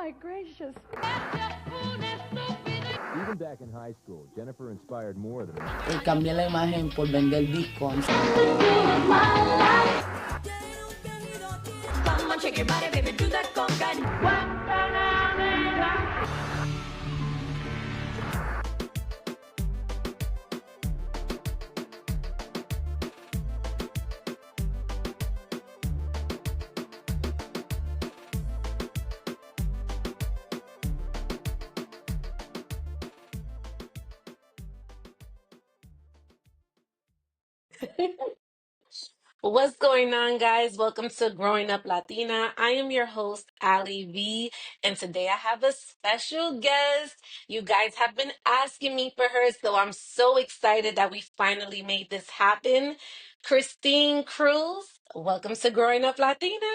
my gracious. Even back in high school, Jennifer inspired more than Cambié la imagen por vender discos. Come on, shake your body, baby, do that conga. What's going on, guys? Welcome to Growing Up Latina. I am your host, Ali V, and today I have a special guest. You guys have been asking me for her, so I'm so excited that we finally made this happen. Christine Cruz, welcome to Growing Up Latina.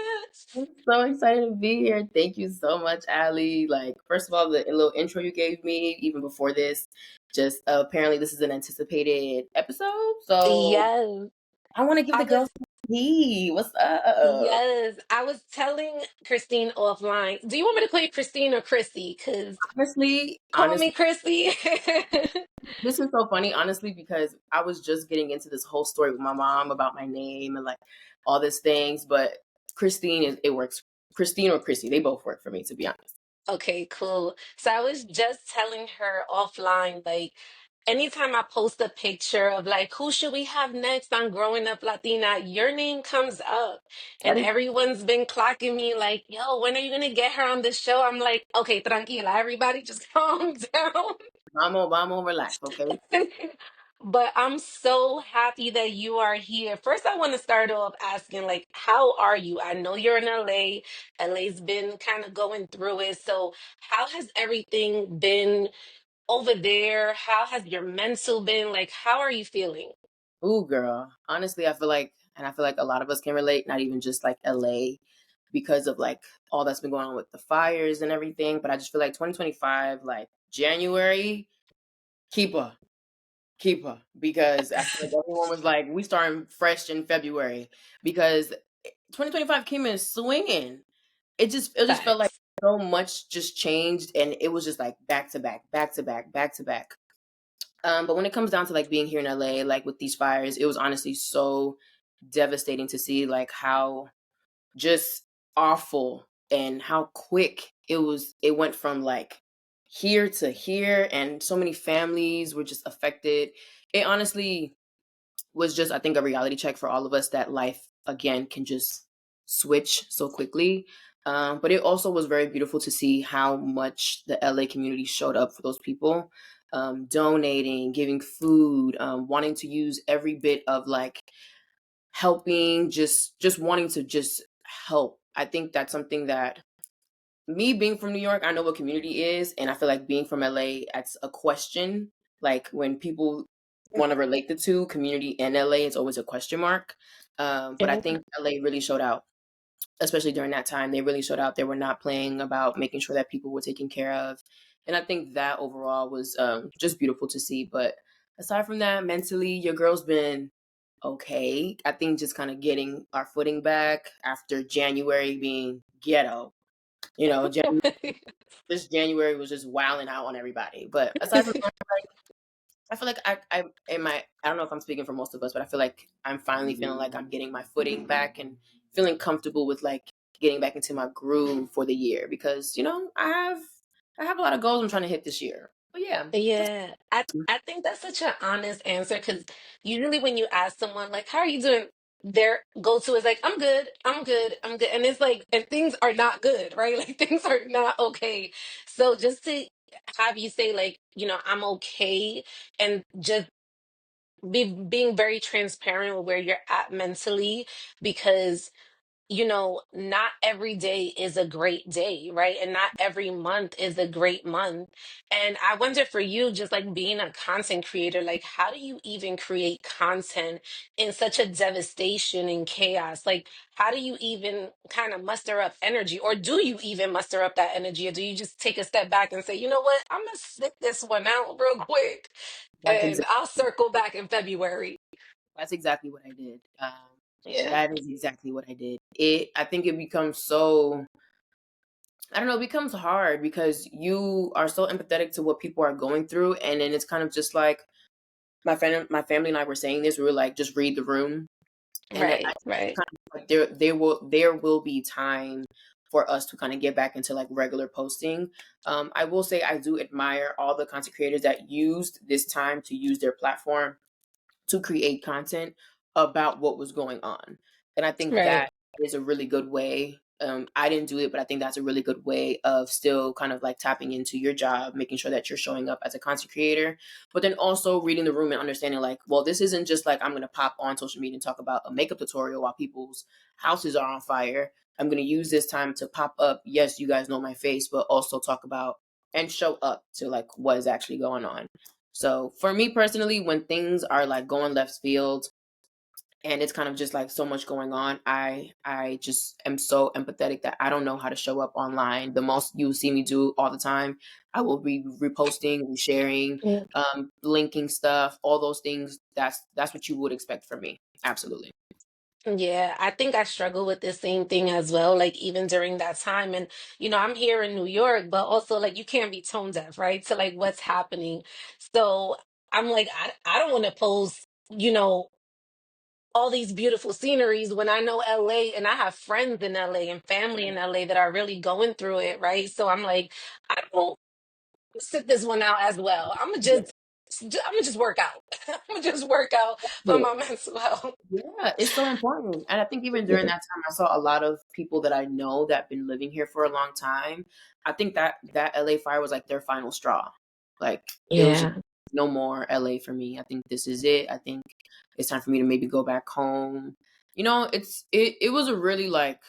I'm so excited to be here. Thank you so much, Ali. Like, first of all, the little intro you gave me, even before this, just apparently this is an anticipated episode. So Yes, I want to give I the was girls some tea. What's up? yes, I was telling Christine offline. Do you want me to call you Christine or Chrissy? Because call Honestly, me Chrissy. this is so funny, honestly, because I was just getting into this whole story with my mom about my name and like all these things, but Christine it works. Christine or Chrissy, they both work for me, to be honest. Okay, cool. So I was just telling her offline, like, anytime I post a picture of like, who should we have next on Growing Up Latina, your name comes up. That And is, everyone's been clocking me like, yo, when are you gonna get her on the show? I'm like, okay, tranquila, everybody just calm down. vamos, relax, okay? But I'm so happy that you are here. First, I want to start off asking, like, how are you? I know you're in LA. LA's been kind of going through it. So, how has everything been over there? How has your mental been? Like, how are you feeling? Ooh, girl. Honestly, I feel like a lot of us can relate, not even just like LA, because of like all that's been going on with the fires and everything. But I just feel like 2025, like January, keeper, keeper, because I feel like everyone was like, we starting fresh in February because 2025 came in swinging. It just felt like Facts. so much just changed, and it was just like back to back, back to back, back to back. But when it comes down to like being here in LA, like with these fires, it was honestly so devastating to see like how just awful and how quick it went from like here to here, and so many families were just affected. It honestly was just, I think, a reality check for all of us that life again can just switch so quickly. But it also was very beautiful to see how much the LA community showed up for those people, donating, giving food, wanting to use every bit of like helping, just wanting to just help. I think that's something that, me being from New York, I know what community is, and I feel like being from LA, that's a question. Like when people want to relate the two, community and LA, it's always a question mark. But I Yeah. think LA really showed out, especially during that time. They really showed out. They were not playing about making sure that people were taken care of, and I think that overall was just beautiful to see. But aside from that, mentally, your girl's been okay. I think just kind of getting our footing back after January being ghetto. You know, this January was just wilding out on everybody. But aside from that, like, I feel like I don't know if I'm speaking for most of us, but I feel like I'm finally feeling like I'm getting my footing back and feeling comfortable with like getting back into my groove for the year, because I have a lot of goals I'm trying to hit this year. But yeah, just Yeah, I think that's such an honest answer because usually when you ask someone like, "How are you doing?" their go-to is like, "I'm good, I'm good, I'm good," and it's like, and things are not good, right? Like things are not okay. So just to have you say like, I'm okay, and just being very transparent with where you're at mentally, because not every day is a great day, right? And not every month is a great month. And I wonder for you, just like being a content creator, like how do you even create content in such a devastation and chaos? Like, how do you even kind of muster up energy? Or do you even muster up that energy? Or do you just take a step back and say, you know what? I'm going to sit this one out real quick that's and exactly I'll circle back in February. that's exactly what I did. Yeah. That is exactly what I did. I think it becomes so I don't know, it becomes hard because you are so empathetic to what people are going through, and then it's kind of just like my family and I were saying this. We were like, just read the room, and then I Right, right. kind of like there will be time for us to kind of get back into like regular posting. I will say I do admire all the content creators that used this time to use their platform to create content about what was going on. And I think Right. that is a really good way. I didn't do it, but I think that's a really good way of still kind of like tapping into your job, making sure that you're showing up as a content creator, but then also reading the room and understanding like, well, this isn't just like I'm going to pop on social media and talk about a makeup tutorial while people's houses are on fire. I'm going to use this time to pop up. Yes, you guys know my face, but also talk about and show up to like what is actually going on. So for me personally, when things are like going left field and it's kind of just like so much going on, I just am so empathetic that I don't know how to show up online. The most you see me do all the time, I will be reposting, resharing, Yeah. linking stuff, all those things. That's what you would expect from me. Absolutely. Yeah, I think I struggle with the same thing as well, like even during that time. And, I'm here in New York, but also like you can't be tone deaf, right? To like what's happening. So I'm like, I don't want to post, all these beautiful sceneries when I know LA and I have friends in LA and family in LA that are really going through it, right? So I'm like, I don't sit this one out as well. I'm gonna just work out. I'm gonna just work out for Yeah. my mental health. Yeah, it's so important. And I think even during that time, I saw a lot of people that I know that been living here for a long time. I think that LA fire was like their final straw. Like it was just Yeah, no more LA for me. I think this is it. I think it's time for me to maybe go back home. It was a really like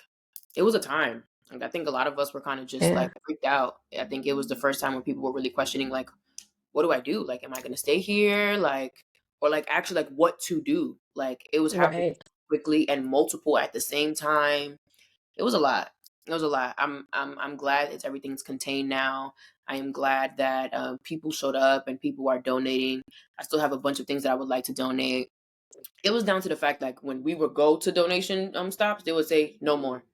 it was a time. Like I think a lot of us were kind of just yeah, like freaked out. I think it was the first time when people were really questioning like what do I do? Like, am I going to stay here? Like, or like actually like what to do? Like, it was happening right. quickly and multiple at the same time. It was a lot. It was a lot. I'm glad it's everything's contained now. I am glad that people showed up and people are donating. I still have a bunch of things that I would like to donate. It was down to the fact like when we would go to donation stops, they would say no more.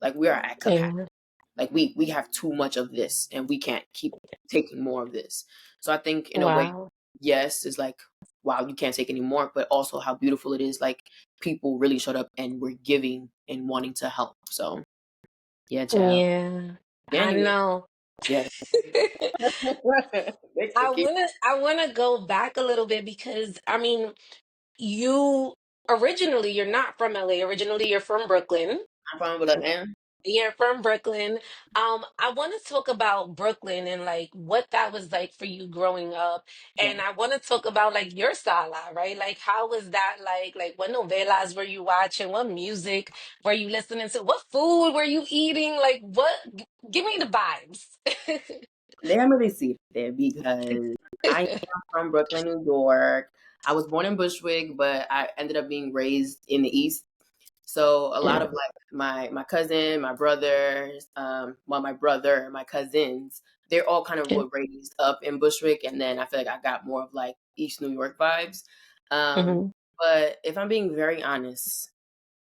Like we are at capacity. Yeah, Like we have too much of this and we can't keep taking more of this. So I think in a way, wow. yes, it's like, wow, you can't take any more, but also how beautiful it is. Like people really showed up and were giving and wanting to help. So yeah, child. Yeah, I January. know. Yeah. They I could keep wanna I wanna go back a little bit because I mean, you originally you're not from LA. Originally you're from Brooklyn. I'm fine with that. You're from Brooklyn. I want to talk about Brooklyn and like what that was like for you growing up. Yeah. And I want to talk about like your sala, right? Like how was that like? Like what novelas were you watching? What music were you listening to? What food were you eating? Like what? Give me the vibes. Déjame decirte because I am from Brooklyn, New York. I was born in Bushwick, but I ended up being raised in the East. So a lot of like my cousin, my brothers, my brother, my cousins, they're all kind of were raised up in Bushwick, and then I feel like I got more of like East New York vibes. Um, Mhm. but if I'm being very honest,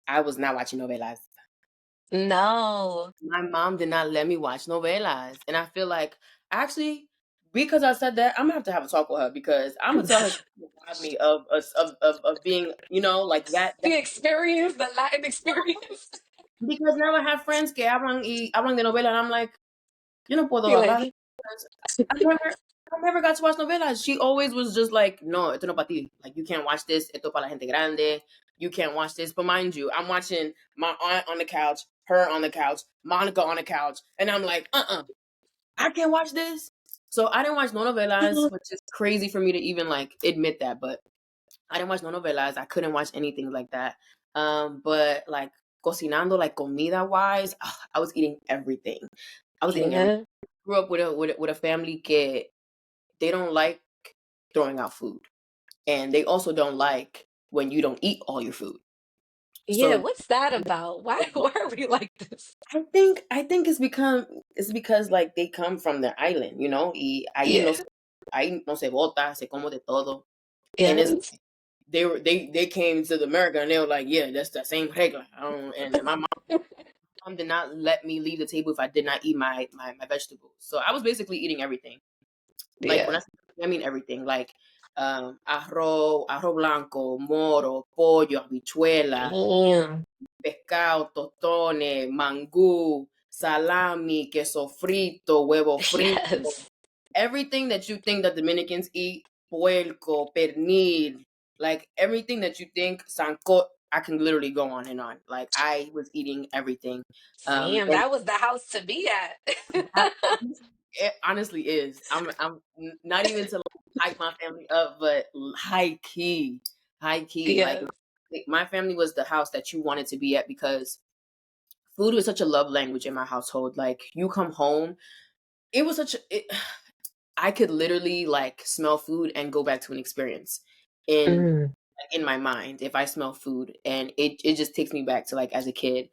I was not watching novelas. No. My mom did not let me watch novelas, and I feel like actually because I said that, I'm gonna have to have a talk with her because I'm gonna tell her to rob me of being like that The experience, the Latin experience. because now I have friends que hablan de novela, and I'm like, yo no puedo You're hablar de like, novelas. I never got to watch novelas. She always was just like, no, esto no para ti. Like, you can't watch this. Esto para la gente grande. You can't watch this. But mind you, I'm watching my aunt on the couch, her on the couch, Monica on the couch, and I'm like, I can't watch this. So I didn't watch no novelas, which is crazy for me to even like admit that. But I didn't watch no novelas. I couldn't watch anything like that. But like cocinando, like comida wise, I was eating everything. I was eating everything. yeah, Grew up with a family que they don't like throwing out food, and they also don't like when you don't eat all your food. yeah. So What's that about? Why are we like this? I think it's because like they come from the island, y Yeah, ahí no se bota, se como de todo, and it's yes. they came to the America and they were like, yeah, that's the same regla. And my mom mom did not let me leave the table if I did not eat my vegetables. So I was basically eating everything. Like when Yeah. I mean everything. Like arroz blanco, moro, pollo, habichuela, Damn. pescado, tostones, mangú, salami, queso frito, huevo frito, Yes. everything that you think that Dominicans eat, puerco, pernil, like everything that you think, sancocho, I can literally go on and on. Like I was eating everything. Damn, And that was the house to be that, at. it honestly is. Not even to like hype my family up, but high key. Like Yes. my family was the house that you wanted to be at because food was such a love language in my household. Like you come home, it was such a, I could literally like smell food and go back to an experience in Mm. in my mind if I smell food, and it just takes me back to like as a kid.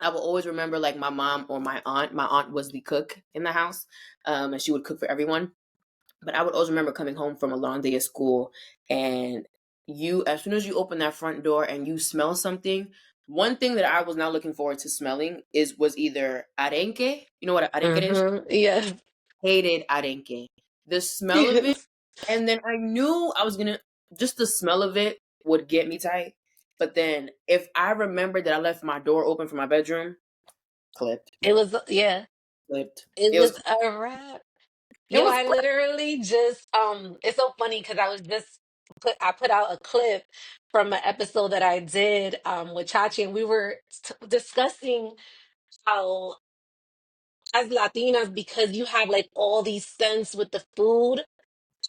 I will always remember like my mom or my aunt. My aunt was the cook in the house, and she would cook for everyone. But I would always remember coming home from a long day of school, and you, as soon as you open that front door and you smell something, one thing that I was not looking forward to smelling was either arenque. You know what arenque is? Mm-hmm. Yes. Hated arenque. The smell of it, Yes. and then I knew I was gonna just the smell of it would get me tight. But then if I remembered that I left my door open for my bedroom, clipped, It was, yeah, clipped. it It was was a wrap. it Yo, was I literally just it's so funny because I put out a clip from an episode that I did with Chachi, and we were discussing how as Latinas, because you have like all these scents with the food,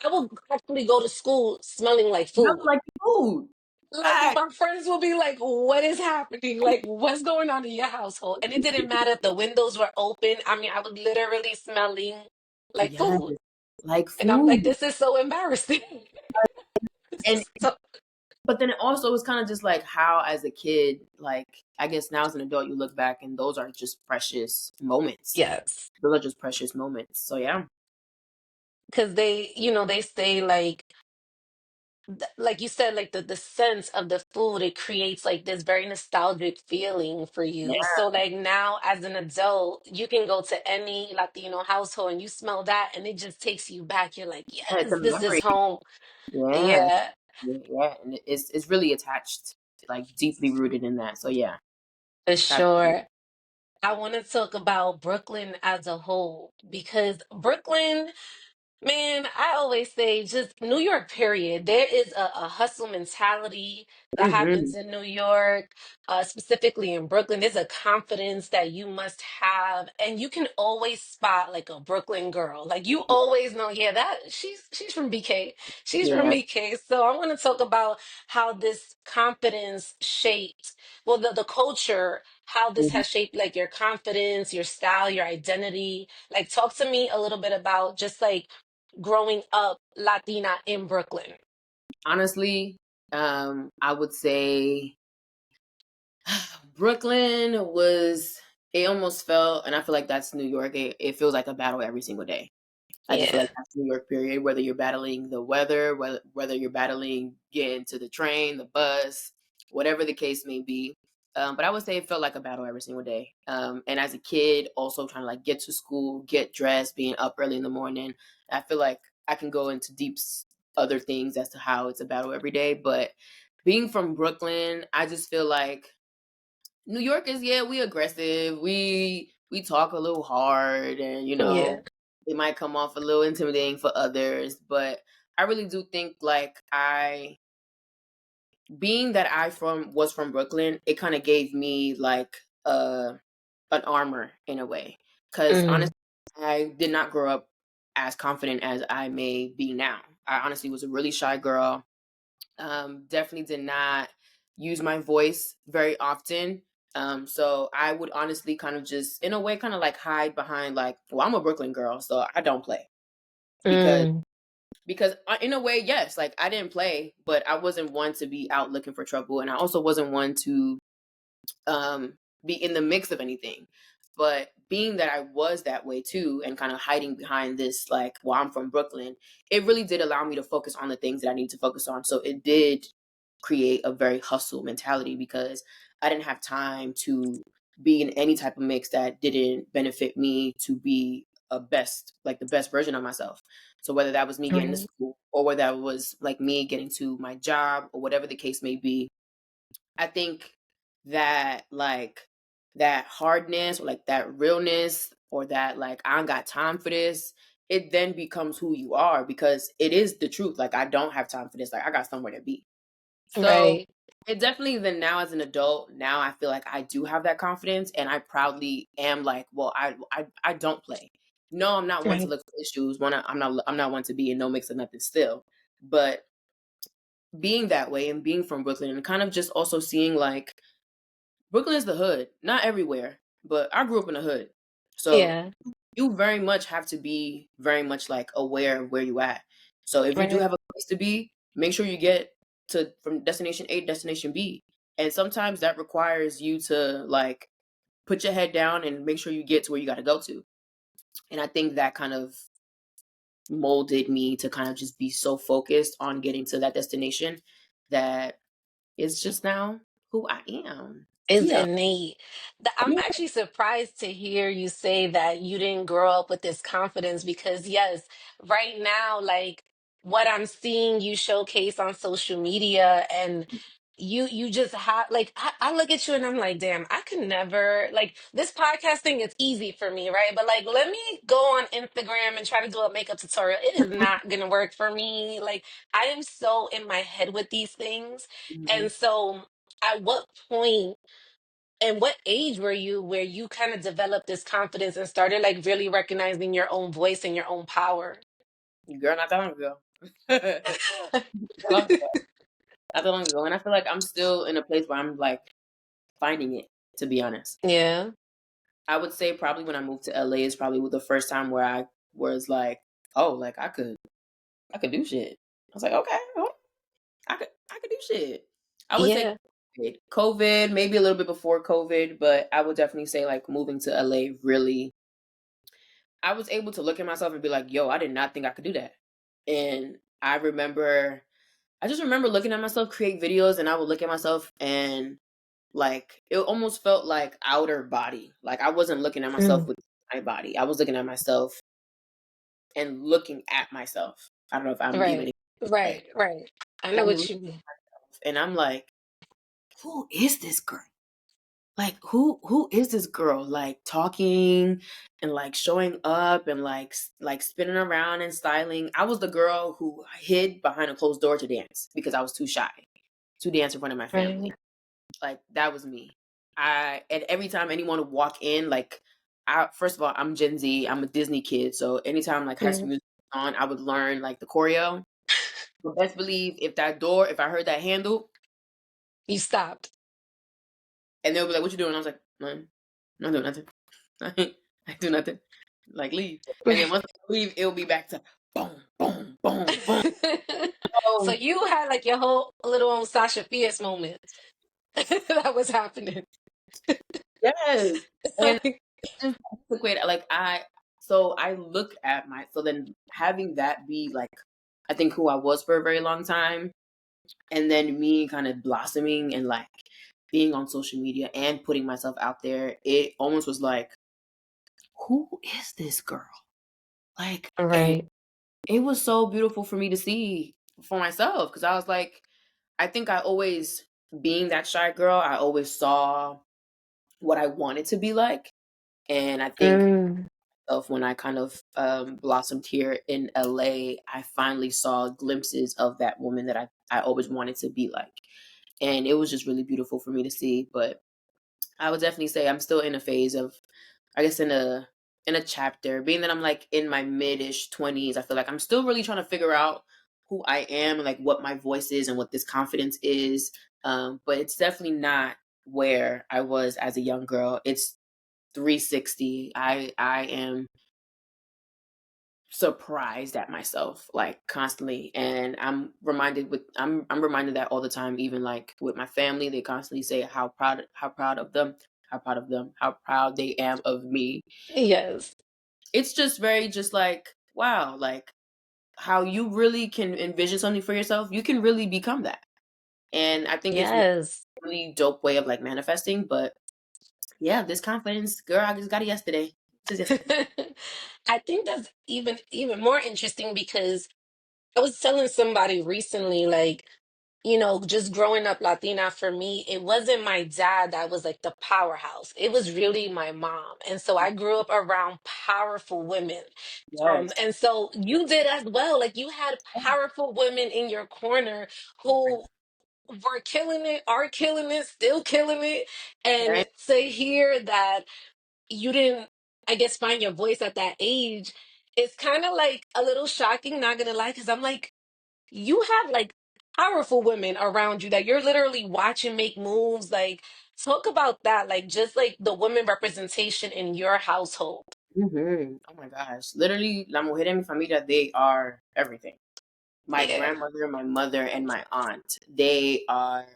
I will actually go to school smelling like smelled food. like food. Like Fact. my friends will be like, "What is happening? Like, what's going on in your household?" And it didn't matter if the windows were open. I mean, I was literally smelling like Yes, food, like and I'm like, food. "This is so embarrassing." And So but then it also was kind of just like how as a kid, like I guess now as an adult you look back and those are just precious moments. yes, Those are just precious moments. So yeah. because they say like you said, like the sense of the food, it creates like this very nostalgic feeling for you. Yeah, So like now as an adult, you can go to any Latino household and you smell that and it just takes you back. You're like, it's yes, a this is memory. home. Yeah. Yeah. Yeah. And it's really attached, like deeply rooted in that. So yeah. For Absolutely. sure. I want to talk about Brooklyn as a whole because Brooklyn, man, I always say just New York, period. There is a hustle mentality that Hmm. happens in New York, specifically in Brooklyn. There's a confidence that you must have, and you can always spot like a Brooklyn girl. Like you always know, yeah, that she's from BK. She's from Yeah. BK. So I want to talk about how this confidence shaped, well, the culture, how this Mhm. has shaped like your confidence, your style, your identity. Like talk to me a little bit about just like growing up Latina in Brooklyn. Honestly, I would say Brooklyn was it almost felt, and I feel like that's New York. It feels like a battle every single day. I just feel Yeah. like that's New York period. Whether you're battling the weather, whether you're battling getting to the train, the bus, whatever the case may be. But I would say it felt like a battle every single day. And as a kid, also trying to like get to school, get dressed, being up early in the morning. I feel like I can go into other things as to how it's a battle every day. But being from Brooklyn, I just feel like New York is yeah, we aggressive. We talk a little hard and Yeah. it might come off a little intimidating for others, but I really do think like I being that I from was from Brooklyn, it kind of gave me like an armor in a way cuz Mm, honestly I did not grow up as confident as I may be now. I honestly was a really shy girl. Definitely did not use my voice very often. So I would honestly kind of just, in a way, kind of like hide behind like, well, I'm a Brooklyn girl, so I don't play because mm, in a way, yes, like I didn't play, but I wasn't one to be out looking for trouble, and I also wasn't one to um, be in the mix of anything. But being that I was that way too, and kind of hiding behind this, like, well, I'm from Brooklyn, it really did allow me to focus on the things that I need to focus on. So it did create a very hustle mentality because I didn't have time to be in any type of mix that didn't benefit me to be the best version of myself. So whether that was me getting to Right. school or whether that was like me getting to my job or whatever the case may be, I think that that hardness or like that realness or that like I don't got time for this, it then becomes who you are because it is the truth. Like I don't have time for this. Like I got somewhere to be. So Right. it definitely then now as an adult, now I feel like I do have that confidence and I proudly am like, well, I don't play. No, I'm not one to Right. look for issues. I'm not one to be in no mix of nothing still. But being that way and being from Brooklyn and kind of just also seeing like Brooklyn is the hood, not everywhere, but I grew up in the hood. So Yeah. you very much have to be very much like aware of where you at. So if you do Right. have a place to be, make sure you get to from destination A to destination B. And sometimes that requires you to like put your head down and make sure you get to where you got to go to. And I think that kind of molded me to kind of just be so focused on getting to that destination that it's just now who I am. Is Yeah. innate. I'm actually surprised to hear you say that you didn't grow up with this confidence because, yes, right now, like what I'm seeing you showcase on social media and you just have like I look at you and I'm like, damn, I could never like this podcast thing is easy for me, right? But like let me go on Instagram and try to do a makeup tutorial. It is not gonna work for me. Like I am so in my head with these things. Mhm. And so at what point and what age were you where you kind of developed this confidence and started like really recognizing your own voice and your own power? Girl, not that long ago. Not that long ago. Not that long ago. And I feel like I'm still in a place where I'm like finding it, to be honest. Yeah. I would say probably when I moved to LA is probably the first time where I was like, oh, like I could do shit. I was like, okay, well, I could do shit. I would say Yeah. COVID, maybe a little bit before COVID, but I would definitely say like moving to LA really I was able to look at myself and be like, yo, I did not think I could do that. And I just remember looking at myself create videos and I would look at myself and like it almost felt like outer body. Like I wasn't looking at myself Mm. with my body. I was looking at myself and looking at myself. I don't know if I'm even Right. right. Right. Right. I And know I'm what looking you mean. at myself and I'm like, who is this girl? Like who is this girl like talking and like showing up and like spinning around and styling. I was the girl who hid behind a closed door to dance because I was too shy to dance in front of my family. Right. Like that was me. I and every time anyone would walk in, like I first of all, I'm Gen Z, I'm a Disney kid, so anytime like High School Mm. Music was on, I would learn like the choreo. But best believe if I heard that handle, You stopped. and they'll be like, "What you doing?" I was like, "Nothing. I'm not doing nothing. I do nothing. Like leave." And then once I leave, it'll be back to boom, boom, boom, boom. So Oh you had like your whole little own Sasha Fierce moment that was happening. yes, and Like, it's just a quick way to, like so I look at my so then having that be like I think who I was for a very long time, and then me kind of blossoming and like being on social media and putting myself out there, it almost was like, who is this girl? Like, and right. it was so beautiful for me to see for myself because I was like, I think I always, being that shy girl, I always saw what I wanted to be like. And I think Mm. of when I kind of blossomed here in LA, I finally saw glimpses of that woman that I always wanted to be like. And it was just really beautiful for me to see. But I would definitely say I'm still in a phase of, I guess, in a chapter. Being that I'm like in my mid-ish 20s, I feel like I'm still really trying to figure out who I am and like what my voice is and what this confidence is. But it's definitely not where I was as a young girl. It's 360. I am surprised at myself like constantly, and I'm reminded that all the time, even like with my family. They constantly say how proud of them, how proud they am of me. Yes. It's just very just like wow, like how you really can envision something for yourself, you can really become that. And I think it's Yes. really dope way of like manifesting. But yeah, this confidence, girl, I just got it yesterday. Just yesterday. I think that's even more interesting because I was telling somebody recently, like, just growing up Latina for me, it wasn't my dad that was like the powerhouse. It was really my mom. And so I grew up around powerful women. Yes. And so you did as well. Like you had powerful women in your corner who were killing it, are killing it, still killing it. And Right? to hear that you didn't, I guess, find your voice at that age, it's kind of like a little shocking, not gonna lie, because I'm like, you have like powerful women around you that you're literally watching make moves. Like, talk about that, like just like the women representation in your household. Oh my gosh. Literally, la mujer de mi familia, they are everything. My Yeah. grandmother, my mother, and my aunt, they are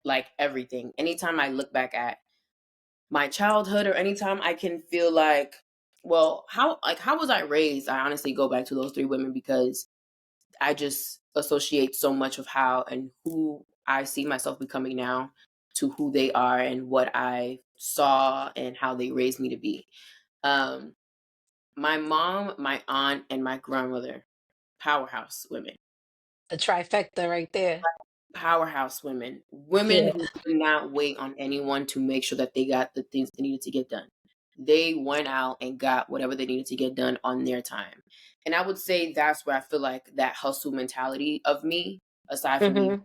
like everything. Anytime I look back at my childhood or anytime I can feel like, well, how was I raised? I honestly go back to those three women because I just associate so much of how and who I see myself becoming now to who they are and what I saw and how they raised me to be. Um, my mom, my aunt, and my grandmother, powerhouse women. The trifecta right there. Powerhouse women. Women Yeah. who did not wait on anyone to make sure that they got the things they needed to get done. They went out and got whatever they needed to get done on their time. And I would say that's where I feel like that hustle mentality of me, aside from being Hmm.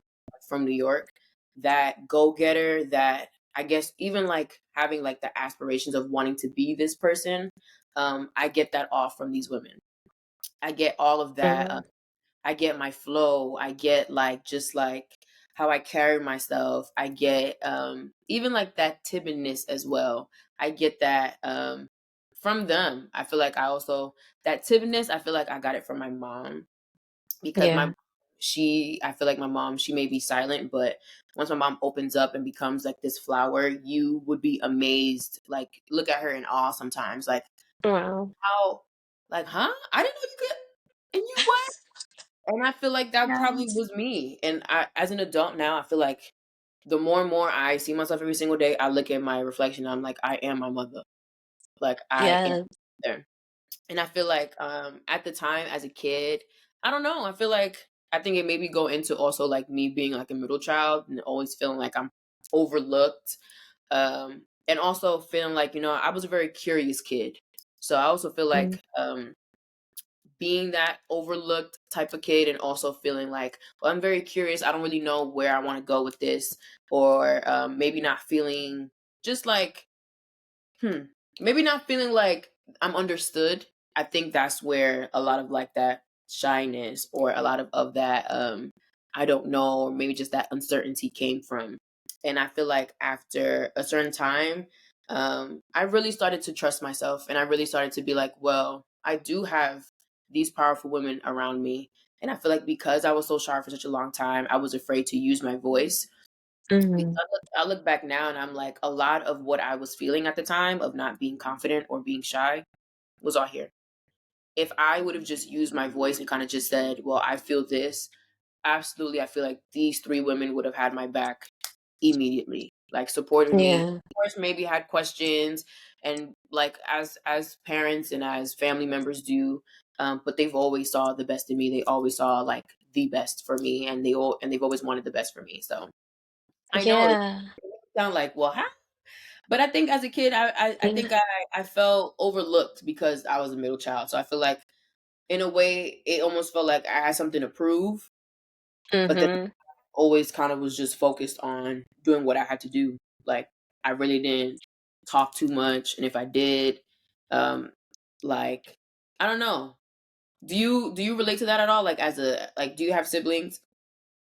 from New York, that go getter, that I guess even like having like the aspirations of wanting to be this person, I get that all from these women. I get all of that. Hmm. I get my flow. I get like just like how I carry myself. I get even like that timidness as well. I get that from them. I feel like I also that timidness, I feel like I got it from my mom because my Yeah. she I feel like my mom, she may be silent, but once my mom opens up and becomes like this flower, you would be amazed. Like look at her in awe sometimes. Like Wow. how like, huh? I didn't know you could and you what? And I feel like that probably Yes. was me. And I, as an adult now, I feel like the more and more I see myself every single day, I look at my reflection. I'm like, I am my mother. Like I am Yeah. there. And I feel like at the time as a kid, I don't know. I feel like I think it made me go into also like me being like a middle child and always feeling like I'm overlooked. And also feeling like, I was a very curious kid. So I also feel Mm. like being that overlooked type of kid and also feeling like, well, I'm very curious. I don't really know where I want to go with this, or maybe not feeling just like, hmm, maybe not feeling like I'm understood. I think that's where a lot of like that shyness or a lot of that, I don't know, or maybe just that uncertainty came from. And I feel like after a certain time, I really started to trust myself and I really started to be like, well, I do have these powerful women around me. And I feel like because I was so shy for such a long time, I was afraid to use my voice. Because Hmm. I look back now and I'm like, a lot of what I was feeling at the time of not being confident or being shy was all here. If I would have just used my voice and kind of just said, well, I feel this, absolutely, I feel like these three women would have had my back immediately, like supported me. Yeah. Of course, maybe had questions and like as parents and as family members do, but they've always saw the best in me. They always saw like the best for me, and they've always wanted the best for me. So I know it Yeah. sound like, well, how? But I think as a kid, I Yeah. think I felt overlooked because I was a middle child. So I feel like in a way, it almost felt like I had something to prove, but then Hmm. always kind of was just focused on doing what I had to do. Like I really didn't talk too much, and if I did, um, like I don't know. Do you relate to that at all? Like as a like, do you have siblings?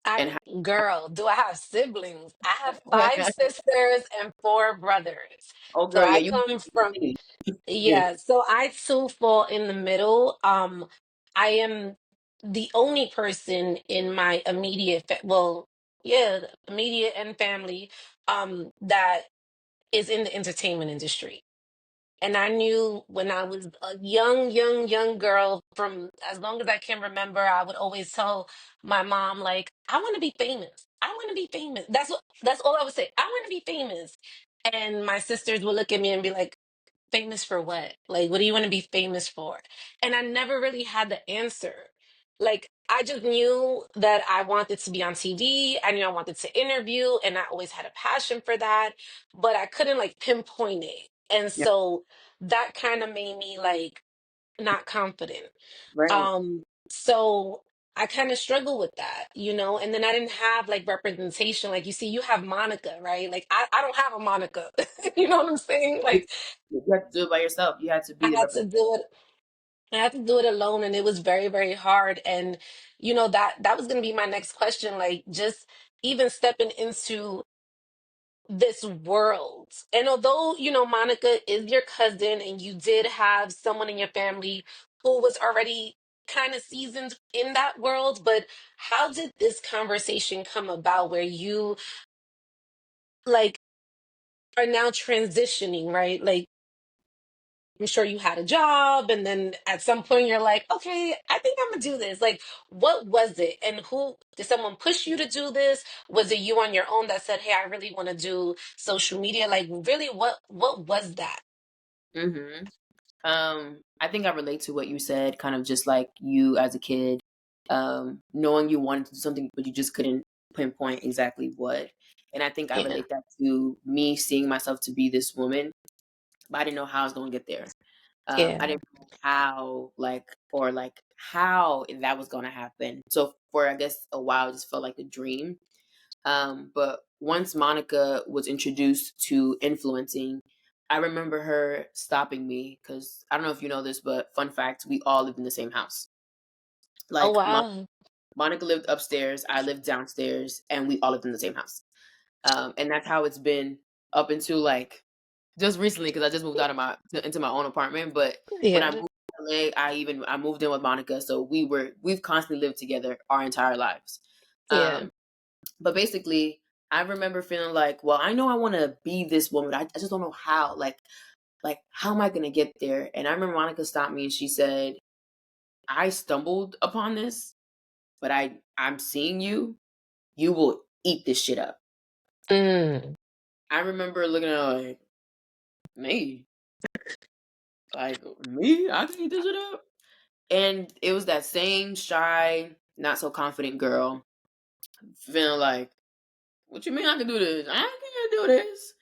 I And how, girl, do I have siblings? I have five sisters and four brothers. oh So girl, yeah, I you. come from, yeah, so I too fall in the middle. I am the only person in my immediate well, yeah, immediate and family that is in the entertainment industry. And I knew when I was a young girl, from as long as I can remember, I would always tell my mom, like, I want to be famous. I want to be famous. That's all I would say. I want to be famous. And my sisters would look at me and be like, famous for what? Like, what do you want to be famous for? And I never really had the answer. Like, I just knew that I wanted to be on TV. I knew I wanted to interview, and I always had a passion for that, but I couldn't like pinpoint it. And Yeah. so that kind of made me like not confident. Right. So I kind of struggle with that, you know, and then I didn't have like representation. Like you see, you have Monica, right? Like I don't have a Monica. You know what I'm saying? Like You had to do it by yourself. You had to I be the had to do it. I had to do it alone, and it was very, very hard. And you know that was going to be my next question. Like just even stepping into this world. And although, you know, Monica is your cousin and you did have someone in your family who was already kind of seasoned in that world, but how did this conversation come about where you like are now transitioning, right? Like I'm sure you had a job and then at some point you're like, okay, I think I'm gonna do this. Like, what was it? And who did someone push you to do this? Was it you on your own that said, hey, I really want to do social media? Like, really, what was that? Mm-hmm. I think I relate to what you said, kind of just like you as a kid, knowing you wanted to do something, but you just couldn't pinpoint exactly what. And I think I Yeah. relate that to me seeing myself to be this woman, but I didn't know how I was going to get there. I Yeah. didn't know how, or how that was going to happen. So for, I guess, a while, it just felt like a dream. But once Monica was introduced to influencing, I remember her stopping me because I don't know if you know this, but fun fact, we all lived in the same house. Oh Like wow. Monica lived upstairs, I lived downstairs, and we all lived in the same house. And that's how it's been up until like just recently because I just moved out of into my own apartment. But when I Yeah. moved to LA, I moved in with Monica, so we've constantly lived together our entire lives. Yeah. Um, But basically, I remember feeling like, well, I know I want to be this woman. I just don't know how. Like how am I gonna get there? And I remember Monica stopped me and she said, I stumbled upon this, but I'm seeing you. You will eat this shit up. Mm. I remember looking at her like, me? Like me? I can eat this shit up. And it was that same shy, not so confident girl feeling like, what you mean I can do this? I can't do this.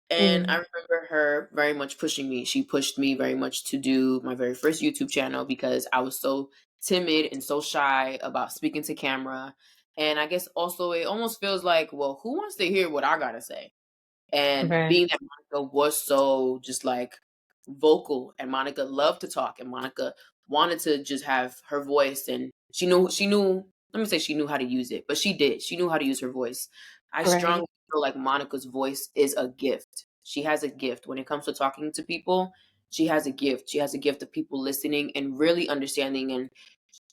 And I Mm. remember her very much pushing me. She pushed me very much to do my very first YouTube channel because I was so timid and so shy about speaking to camera. And I guess also it almost feels like, well, who wants to hear what I gotta say? And Right. being that Monica was so just like vocal and Monica loved to talk and Monica wanted to just have her voice and she knew let me say she knew how to use it, but she did. She knew how to use her voice. I Right. strongly feel like Monica's voice is a gift. She has a gift when it comes to talking to people. She has a gift. She has a gift of people listening and really understanding and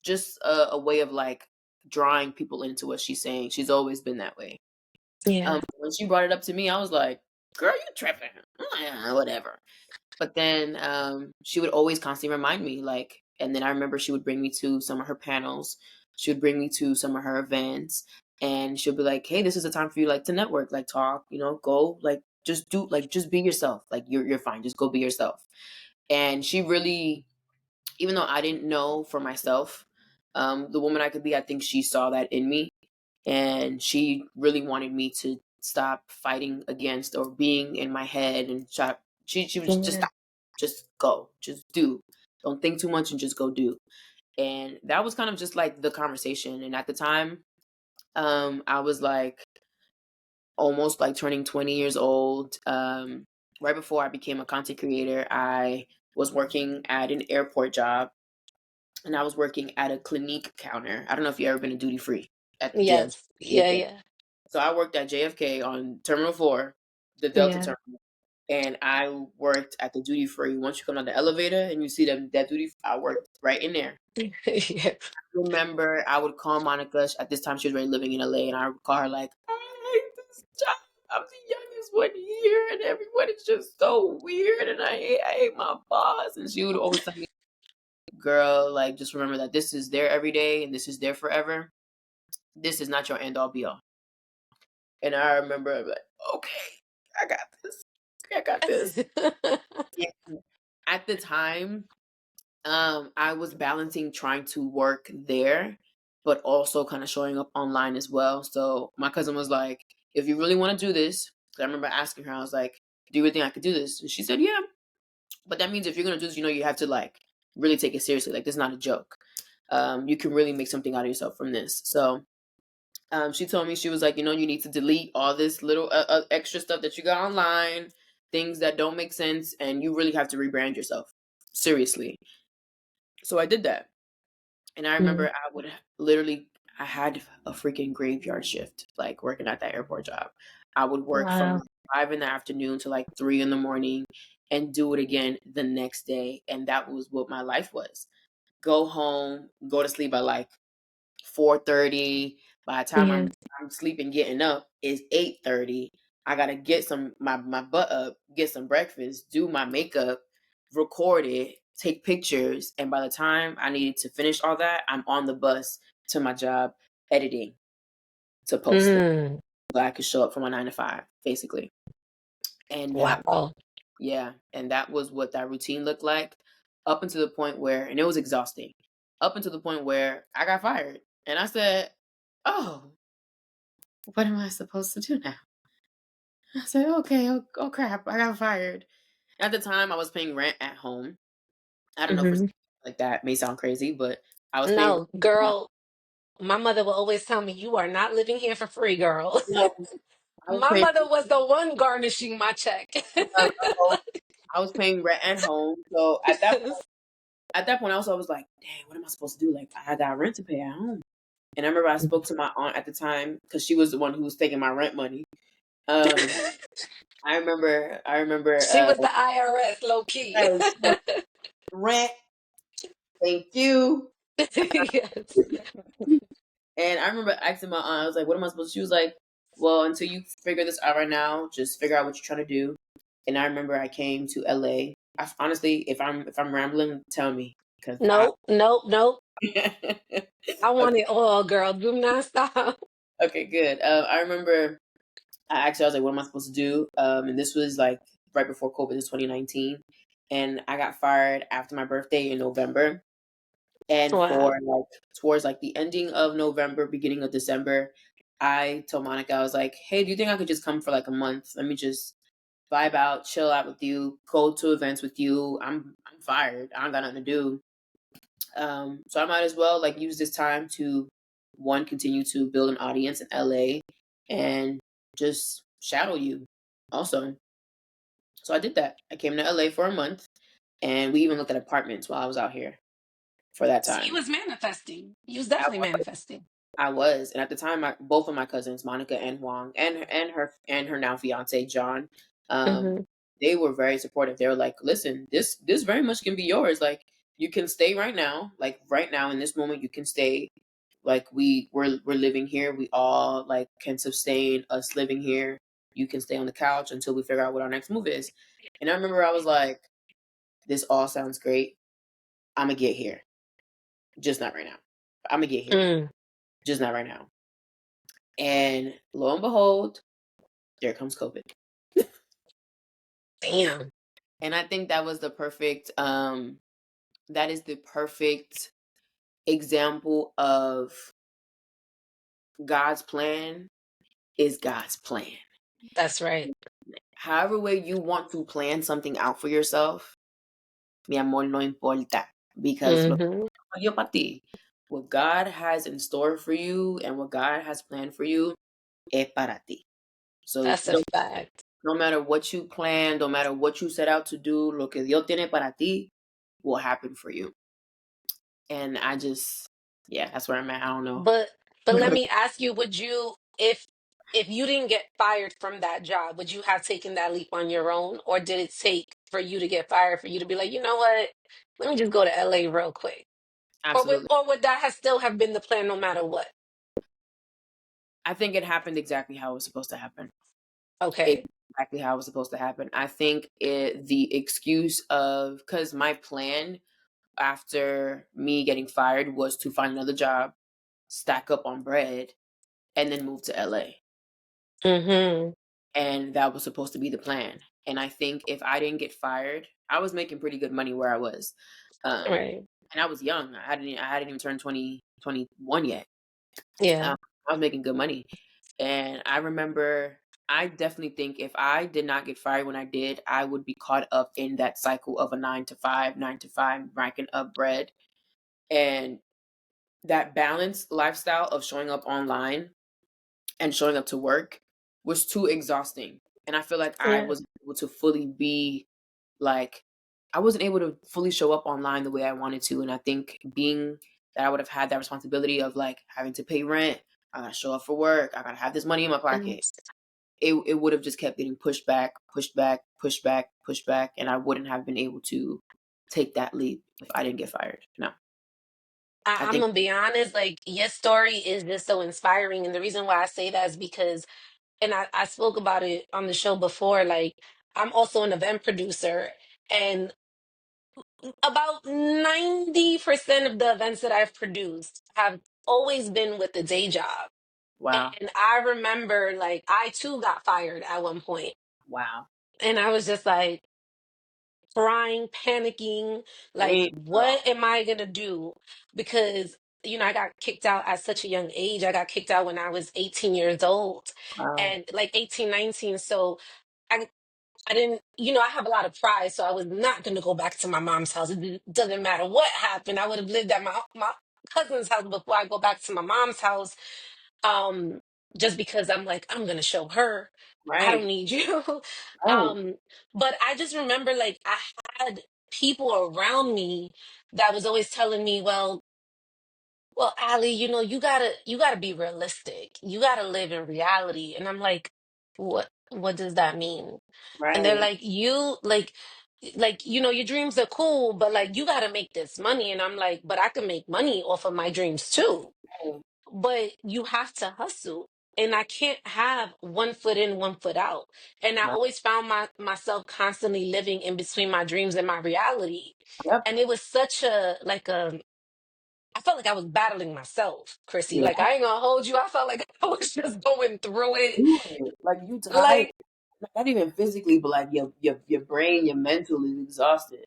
just a way of like drawing people into what she's saying. She's always been that way. Yeah. When she brought it up to me, I was like, "Girl, you tripping?" I'm like, whatever. But then she would always constantly remind me, like, and then I remember she would bring me to some of her panels. She would bring me to some of her events, and she'll be like, "Hey, this is a time for you, like, to network, like, talk, go, like, just do, like, just be yourself. Like, you're fine. Just go be yourself." And she really, even though I didn't know for myself, the woman I could be, I think she saw that in me and she really wanted me to stop fighting against or being in my head and try, she was just Yeah. stop, just go, just do, don't think too much and just go do. And that was kind of just like the conversation. And at the time, I was like almost like turning 20 years old. Right before I became a content creator, I was working at an airport job and I was working at a Clinique counter. I don't know if you ever been to duty free at Yes. Yeah. JFK. Yeah. So I worked at JFK on Terminal 4, the Delta Yeah. terminal, and I worked at the duty free. Once you come down the elevator and you see that duty, I worked right in there. Yeah. Remember, I would call Monica. At this time, she was already living in LA, and I would call her like, "I hate this job. I'm the youngest one here, and everyone is just so weird, and I hate my boss." And she would always tell me, "Girl, like just remember that this is there every day, and this is there forever. This is not your end all be all." And I remember, I'm like, "Okay, I got this." I got this. And at the time, I was balancing trying to work there, but also kind of showing up online as well. So my cousin was like, if you really want to do this, 'cause I remember asking her, I was like, do you really think I could do this? And she said, yeah. But that means if you're gonna do this, you have to like really take it seriously. Like this is not a joke. You can really make something out of yourself from this. So she told me, she was like, you need to delete all this little extra stuff that you got online, things that don't make sense, and you really have to rebrand yourself seriously. So I did that. And I remember Mm. I would literally, I had a freaking graveyard shift, like working at that airport job. I would work from Wow. 5 in the afternoon to like 3 in the morning and do it again the next day. And that was what my life was. Go home, go to sleep by like 4:30. By the time Yeah. I'm sleeping, getting up is 8:30. I gotta get my butt up, get some breakfast, do my makeup, record it, take pictures, and by the time I needed to finish all that, I'm on the bus to my job editing to post it Mm. so I could show up for my 9 to 5, basically. And Wow. and that was what that routine looked like up until the point where, and it was exhausting, up until the point where I got fired. And I said, oh, what am I supposed to do now? I said, okay, oh crap, I got fired. At the time, I was paying rent at home. I don't know, for Hmm. like that may sound crazy, but I was paying No, girl, my mother will always tell me, you are not living here for free, girl. no, I was My paying mother was the one garnishing my check. no, I was paying rent at home. So at that Yes. point, also I was like, dang, what am I supposed to do? Like I got rent to pay at home. And I remember I spoke to my aunt at the time because she was the one who was taking my rent money. Um, I remember, She was the IRS, low key. yes, rent. Thank you. Yes. And I remember asking my aunt, I was like, what am I supposed to? She was like, well, until you figure this out right now, just figure out what you're trying to do. And I remember I came to LA. Honestly, if I'm rambling, tell me because I Nope, nope, nope. I want okay, it all, girl. Do not stop. okay, good. I remember I actually I was like, what am I supposed to do? And this was like right before COVID, this 2019, and I got fired after my birthday in November. And Wow. for like towards like the ending of November, beginning of December, I told Monica, I was like, hey, do you think I could just come for like a month? Let me just vibe out, chill out with you, go to events with you. I'm fired. I don't got nothing to do. So I might as well like use this time to one, continue to build an audience in LA and just shadow you also. So I did that. I came to LA for a month and we even looked at apartments while I was out here for that So you time. was manifesting. You was I definitely manifesting. I was, and at the time, both of my cousins, Monica and Huang, and her now fiance John, um, Hmm. they were very supportive. They were like, "Listen, this very much can be yours. Like, you can stay right now. Like right now in this moment, you can stay. Like we're living here. We all like can sustain us living here. You can stay on the couch until we figure out what our next move is." And I remember I was like, "This all sounds great. I'm gonna get here, just not right now. I'm gonna get here, Mm. just not right now." And lo and behold, there comes COVID. Damn. And I think that was the perfect that is the perfect example of God's plan is God's plan. That's right. However way you want to plan something out for yourself, mi amor no importa. Because lo Hmm. yo para ti. What God has in store for you and what God has planned for you es para ti. So That's a fact. no matter what you plan, no matter what you set out to do, lo que Dios tiene para ti will happen for you. And I just, yeah, that's where I'm at. I don't know. But but let me ask you, would you if you didn't get fired from that job, would you have taken that leap on your own? Or did it take for you to get fired for you to be like, you know what? Let me just go to LA real quick. Absolutely. Or would that have still have been the plan no matter what? I think it happened exactly how it was supposed to happen. Okay. Exactly how it was supposed to happen. I think the excuse of, because my plan after me getting fired was to find another job, stack up on bread, and then move to LA. Hmm. And that was supposed to be the plan. And I think if I didn't get fired, I was making pretty good money where I was. Um, Right. and I was young. I hadn't even turned 21 yet. Yeah. I was making good money. And I remember, I definitely think if I did not get fired when I did, I would be caught up in that cycle of a 9 to 5, racking up bread. And that balanced lifestyle of showing up online and showing up to work was too exhausting. And I feel like I Yeah. wasn't able to fully be like, I wasn't able to fully show up online the way I wanted to. And I think being that I would have had that responsibility of like having to pay rent, I gotta show up for work, I gotta have this money in my Mhm. pocket. It would have just kept getting pushed back, pushed back, pushed back, pushed back, and I wouldn't have been able to take that leap if I didn't get fired. No, I I'm think gonna be honest, like your story is just so inspiring. And the reason why I say that is because, and I spoke about it on the show before, like I'm also an event producer, and about 90% of the events that I've produced have always been with the day job. wow, And I remember like I too got fired at one point. wow, And I was just like crying, panicking, like, same girl, what am I gonna do? Because, I got kicked out at such a young age. I got kicked out when I was 18 years old wow, and like 18, 19. So I I didn't, I have a lot of pride, so I was not going to go back to my mom's house. Doesn't matter what happened. I would have lived at my cousin's house before I go back to my mom's house. Um, just because I'm like, I'm going to show her I don't right, need you. right, um, but I just remember like I had people around me that was always telling me, well, Ali, you gotta be realistic. You gotta live in reality. And I'm like, what does that mean? And they're right, like, your dreams are cool, but like you gotta make this money. And I'm like, but I can make money off of my dreams too. right, But you have to hustle. And I can't have one foot in, one foot out. And I right, always found myself constantly living in between my dreams and my reality. yep, And it was such I felt like I was battling myself, Chrissy. yeah, Like I ain't gonna hold you. I felt like I was just going through it. do it. Like you tired, Like not even physically, but like your brain, your mental is exhausted.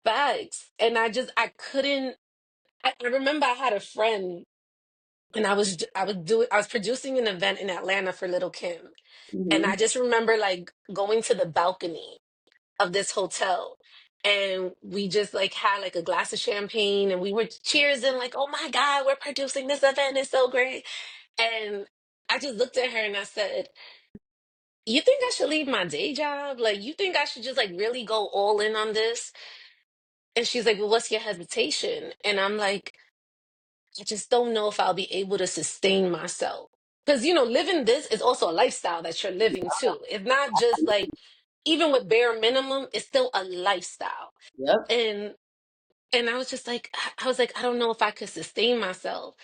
facts. And I couldn't I remember I had a friend and I was producing an event in Atlanta for Little Kim. And I Hmm. just remember like going to the balcony of this hotel and we just like had like a glass of champagne and we were cheersing like, oh my God, we're producing this event. It's so great. And I just looked at her and I said, you think I should leave my day job? Like, you think I should just like really go all in on this? And she's like, well, what's your hesitation? And I'm like, I just don't know if I'll be able to sustain myself. Because, living this is also a lifestyle that you're living too. It's not just like, even with bare minimum, it's still a lifestyle. Yep. And I was just like, I don't know if I could sustain myself.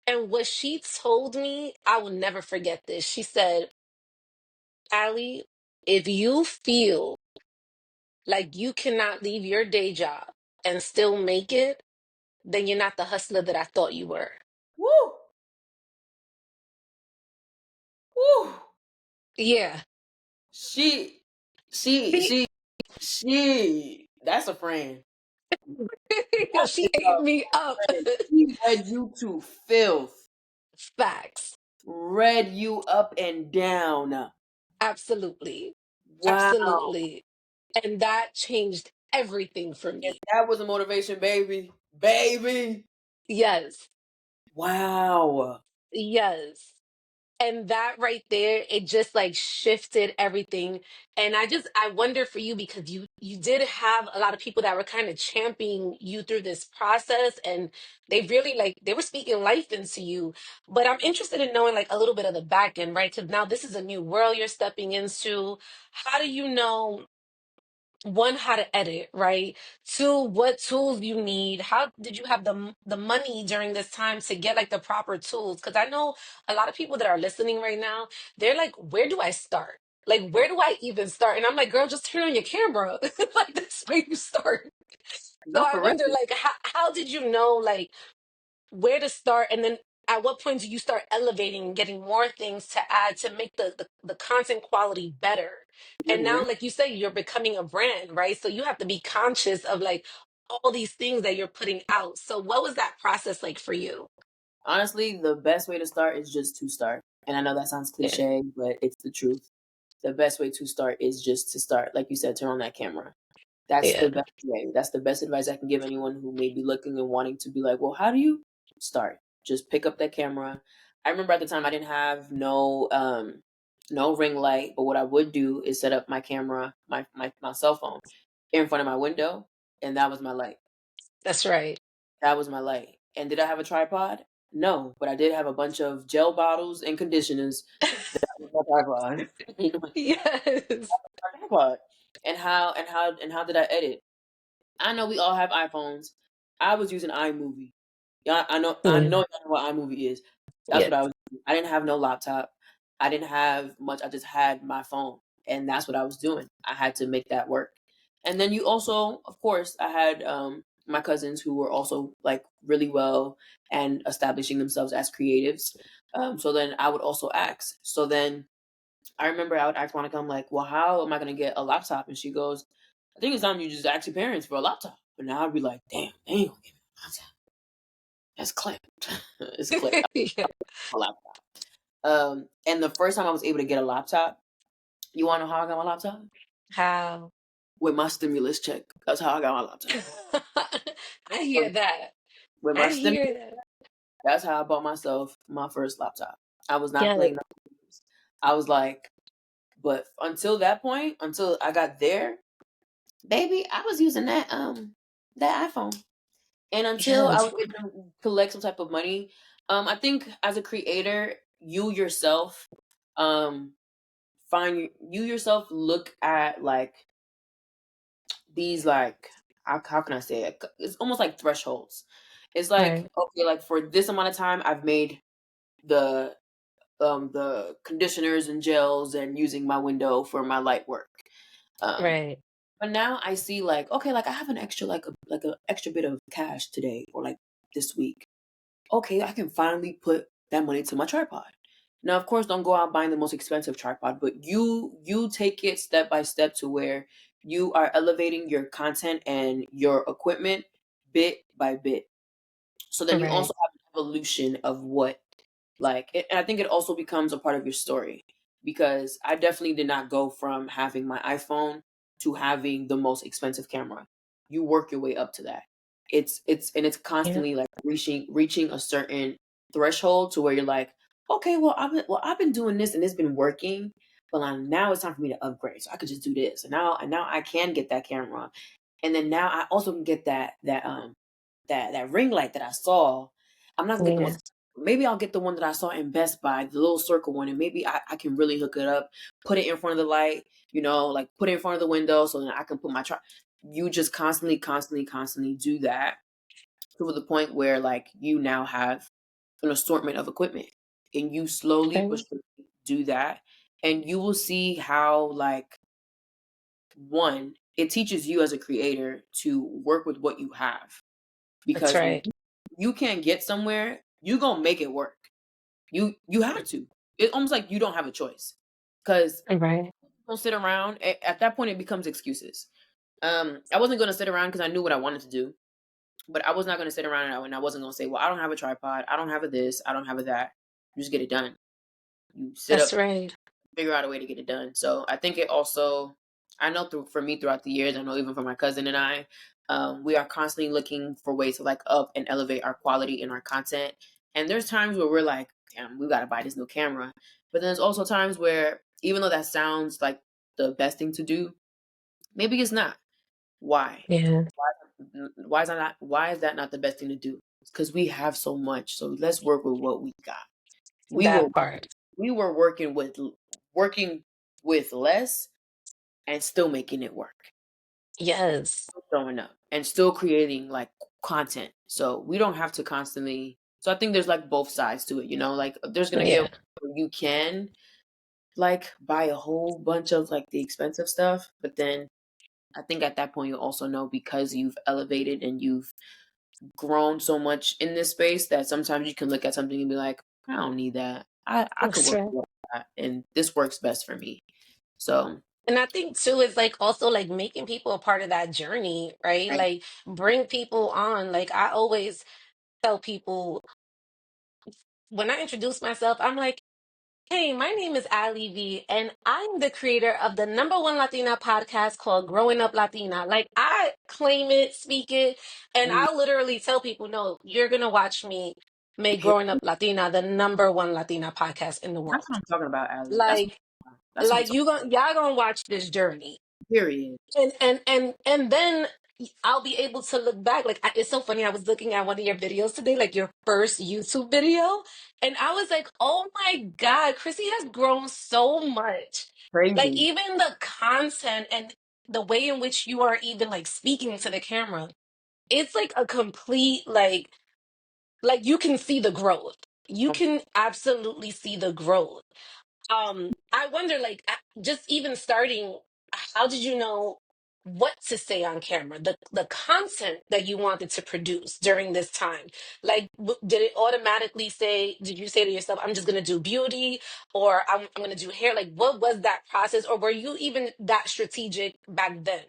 And what she told me, I will never forget this. She said, Allie, if you feel like you cannot leave your day job and still make it, then you're not the hustler that I thought you were. Woo, woo. Yeah. She, she, She, she, That's a friend. yo, That she is ate a me up. friend. She read you to filth. Facts. Read you up and down. Absolutely. Wow. Absolutely. And that changed everything for If me. that was a motivation, baby, baby. Yes. Wow. Yes. And that right there, it just like shifted everything. And I wonder for you because you did have a lot of people that were kind of championing you through this process and they really like they were speaking life into you. But I'm interested in knowing like a little bit of the back end, right? Because now this is a new world you're stepping into. How do you know one, how to edit, right? Two, what tools you need? How did you have the money during this time to get like the proper tools? Because I know a lot of people that are listening right now, they're like, where do I start? Like, where do I even start? And I'm like, girl, just turn on your camera. Like, that's where you start. So No, I for real. wonder, like, how did you know, like, where to start? And then at what point do you start elevating and getting more things to add to make the content quality better? And now, Mhm. like you say, you're becoming a brand, right? So you have to be conscious of like all these things that you're putting out. So what was that process like for you? Honestly, the best way to start is just to start. And I know that sounds Yeah. cliche, but it's the truth. The best way to start is just to start. Like you said, turn on that camera. That's Yeah. the best way. That's the best advice I can give anyone who may be looking and wanting to be like, well, how do you start? Just pick up that camera. I remember at the time I didn't have no ring light, but what I would do is set up my camera, my cell phone in front of my window, and that was my light. That's right. That was my light. And did I have a tripod? No, but I did have a bunch of gel bottles and conditioners. That was my tripod. Yes. My tripod. And how did I edit? I know we all have iPhones. I was using iMovie. Yeah, I know Mm. exactly what iMovie is. That's Yes. what I was doing. I didn't have no laptop. I didn't have much. I just had my phone. And that's what I was doing. I had to make that work. And then you also, of course, I had my cousins who were also like really well and establishing themselves as creatives. So then I would also ask. So then I remember I would ask Monica, I'm like, well, how am I going to get a laptop? And she goes, I think it's time you just ask your parents for a laptop. But now I'd be like, damn, they ain't gonna give me a laptop. That's clipped. It's clipped. Yeah. A laptop. And the first time I was able to get a laptop, you want to know how I got my laptop? How? With my stimulus check. That's how I got my laptop. I hear that. With my I stimulus, hear that. that's how I bought myself my first laptop. I was not Yes. playing no games. I was like, but until that point, until I got there, baby, I was using that iPhone. And until I Yes. was able to collect some type of money, I think as a creator, you yourself, um, you yourself look at like these like how can I say it? It's almost like thresholds. It's like Right. okay, like for this amount of time, I've made the the conditioners and gels and using my window for my light work. Um, Right. but now I see like okay, like I have an extra like a extra bit of cash today or like this week. Okay, I can finally put that money to my tripod. Now, of course, don't go out buying the most expensive tripod, but you take it step by step to where you are elevating your content and your equipment bit by bit. So then you Right. also have an evolution of what and I think it also becomes a part of your story because I definitely did not go from having my iPhone to having the most expensive camera. You work your way up to that. It's Yeah. constantly like reaching a certain threshold to where you're like, okay, well I've been doing this and it's been working, but now it's time for me to upgrade. So I could just do this. And now I can get that camera. And then now I also can get that ring light that I saw. I'm not gonna get the Yeah. most. Maybe I'll get the one that I saw in Best Buy, the little circle one, and maybe I can really hook it up, put it in front of the light, like put it in front of the window so then I can put my truck. You just constantly, constantly, constantly do that to the point where like you now have an assortment of equipment, and you slowly but Right. surely do that, and you will see how like one it teaches you as a creator to work with what you have That's because when right. you can't get somewhere, you gonna make it work. You have to. It's almost like you don't have a choice because Right. don't sit around. At that point, it becomes excuses. I wasn't gonna sit around because I knew what I wanted to do, but I was not gonna sit around and I wasn't gonna say, "Well, I don't have a tripod. I don't have a this. I don't have a that." You just get it done. You sit That's up, right. figure out a way to get it done. So I think it also, I know for me throughout the years, I know even for my cousin and I, we are constantly looking for ways to like up and elevate our quality in our content. And there's times where we're like, damn, we got to buy this new camera. But then there's also times where even though that sounds like the best thing to do, maybe it's not. Why? Yeah. Why is that not the best thing to do? Because we have so much. So let's work with what we got. We were That part. we were working with less and still making it work, Yes. showing up and still creating like content. So we don't have to constantly. So I think there's like both sides to it, like there's gonna get Yeah. where you can like buy a whole bunch of like the expensive stuff, but then I think at that point you also know because you've elevated and you've grown so much in this space that sometimes you can look at something and be like, I don't need that. I could That's work right. with that, and this works best for me. So And I think too is like also like making people a part of that journey, right? Right. Like bring people on. Like I always tell people when I introduce myself, I'm like, hey, my name is Ali V, and I'm the creator of the number one Latina podcast called Growing Up Latina. Like, I claim it, speak it, and Mm, I literally tell people, no, you're going to watch me make period. Growing Up Latina the number one Latina podcast in the That's world. what I'm talking about, Ali. Like, That's what I'm talking y'all gonna watch this journey, about. Period. and then I'll be able to look back. Like it's so funny. I was looking at one of your videos today, like your first YouTube video, and I was like, "Oh my God, Chrissy has grown so much." Like Crazy. even the content and the way in which you are even like speaking to the camera, it's like a complete like you can see the growth. You Um, can absolutely see the growth. I wonder, like, just even starting, how did you know what to say on camera? The content that you wanted to produce during this time, like, did it automatically say? Did you say to yourself, "I'm just gonna do beauty," or I'm gonna do hair"? Like, what was that process, or were you even that strategic back then?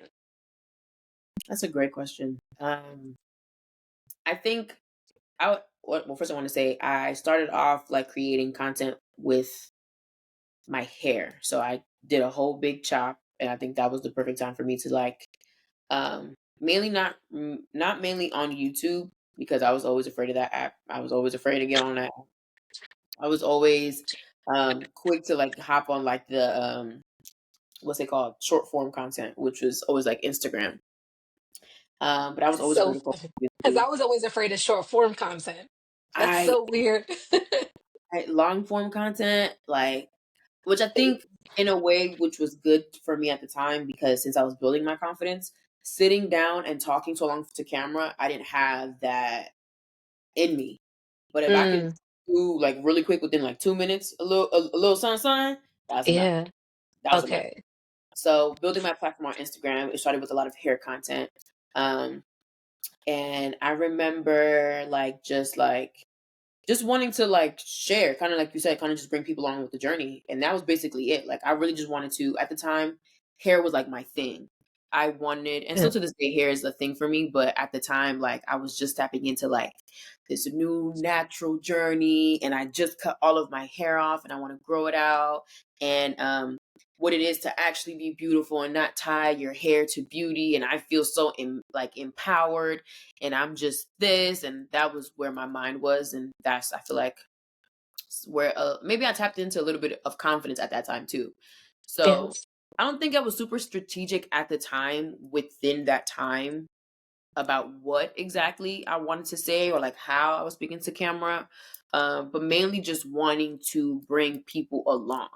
that's a great question. I think well, first I want to say I started off like creating content with my hair. So I did a whole big chop, and I think that was the perfect time for me to like, mainly not mainly on YouTube because I was always afraid of that app. I was always afraid to get on that. I was always quick to like hop on like the what's it called, short form content, which was always like Instagram. But I was That's always so afraid to go funny on because YouTube. I was always afraid of short form content. That's I, so weird. I long form content like, which I think in a way which was good for me at the time because since I was building my confidence, sitting down and talking so long to camera, I didn't have that in me. But if I can Mm, do like really quick within like 2 minutes, a little something, that's enough. yeah. That was enough. Okay. So building my platform on Instagram, it started with a lot of hair content. Um, and I remember just wanting to like share, kind of like you said, kind of just bring people along with the journey. And that was basically it. Like I really just wanted to, at the time, hair was like my thing. I wanted, and Yeah. still to this day, hair is the thing for me. But at the time, like I was just tapping into like this new natural journey, and I just cut all of my hair off, and I want to grow it out, and what it is to actually be beautiful and not tie your hair to beauty. And I feel so like empowered and I'm just this, and that was where my mind was, and that's I feel like where maybe I tapped into a little bit of confidence at that time too. So Yes. I don't think I was super strategic at the time within that time about what exactly I wanted to say or like how I was speaking to camera, but mainly just wanting to bring people along.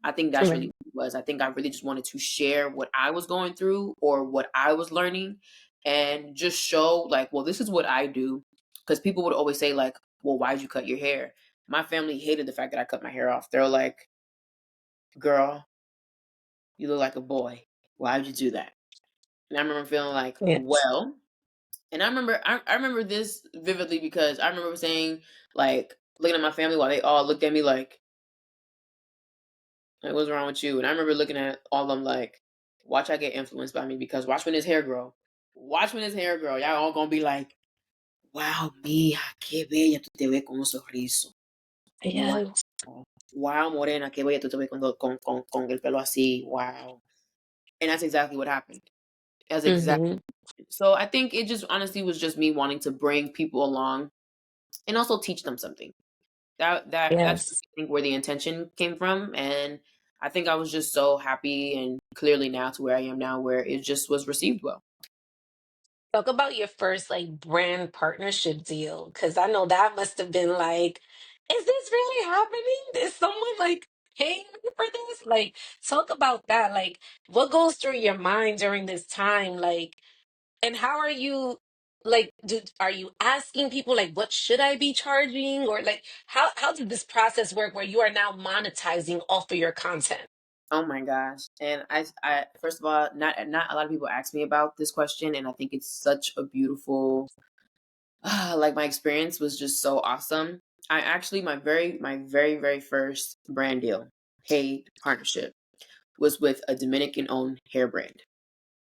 I think that's really Right. what it was. I think I really just wanted to share what I was going through or what I was learning and just show like, well, this is what I do. Because people would always say like, well, why'd you cut your hair? My family hated the fact that I cut my hair off. They're like, girl, you look like a boy. Why'd you do that? And I remember feeling like, Yes. well, and I remember this vividly because I remember saying like looking at my family while they all looked at me like what's wrong with you? And I remember looking at all of them like, watch I get influenced by me because watch when his hair grow. Watch when his hair grow. Y'all all gonna be like, wow, mija, qué bella tú te ves con esos rizos. Wow. Yes. Wow, morena, qué bella tú te ves con el pelo así. Wow. And that's exactly what happened. That's exactly. Hmm. So I think it just honestly was just me wanting to bring people along and also teach them something. That's Yes. I think where the intention came from, and I think I was just so happy and clearly now to where I am now, where it just was received well. Talk about your first like brand partnership deal, because I know that must have been like, is this really happening? Is someone like paying me for this? Like, talk about that. Like, what goes through your mind during this time? Like, and how are you? Like, are you asking people like, what should I be charging, or like, how did this process work where you are now monetizing off of your content? Oh my gosh! And I first of all, not a lot of people ask me about this question, and I think it's such a beautiful, like my experience was just so awesome. I actually my very very first brand deal, paid partnership, was with a Dominican owned hair brand.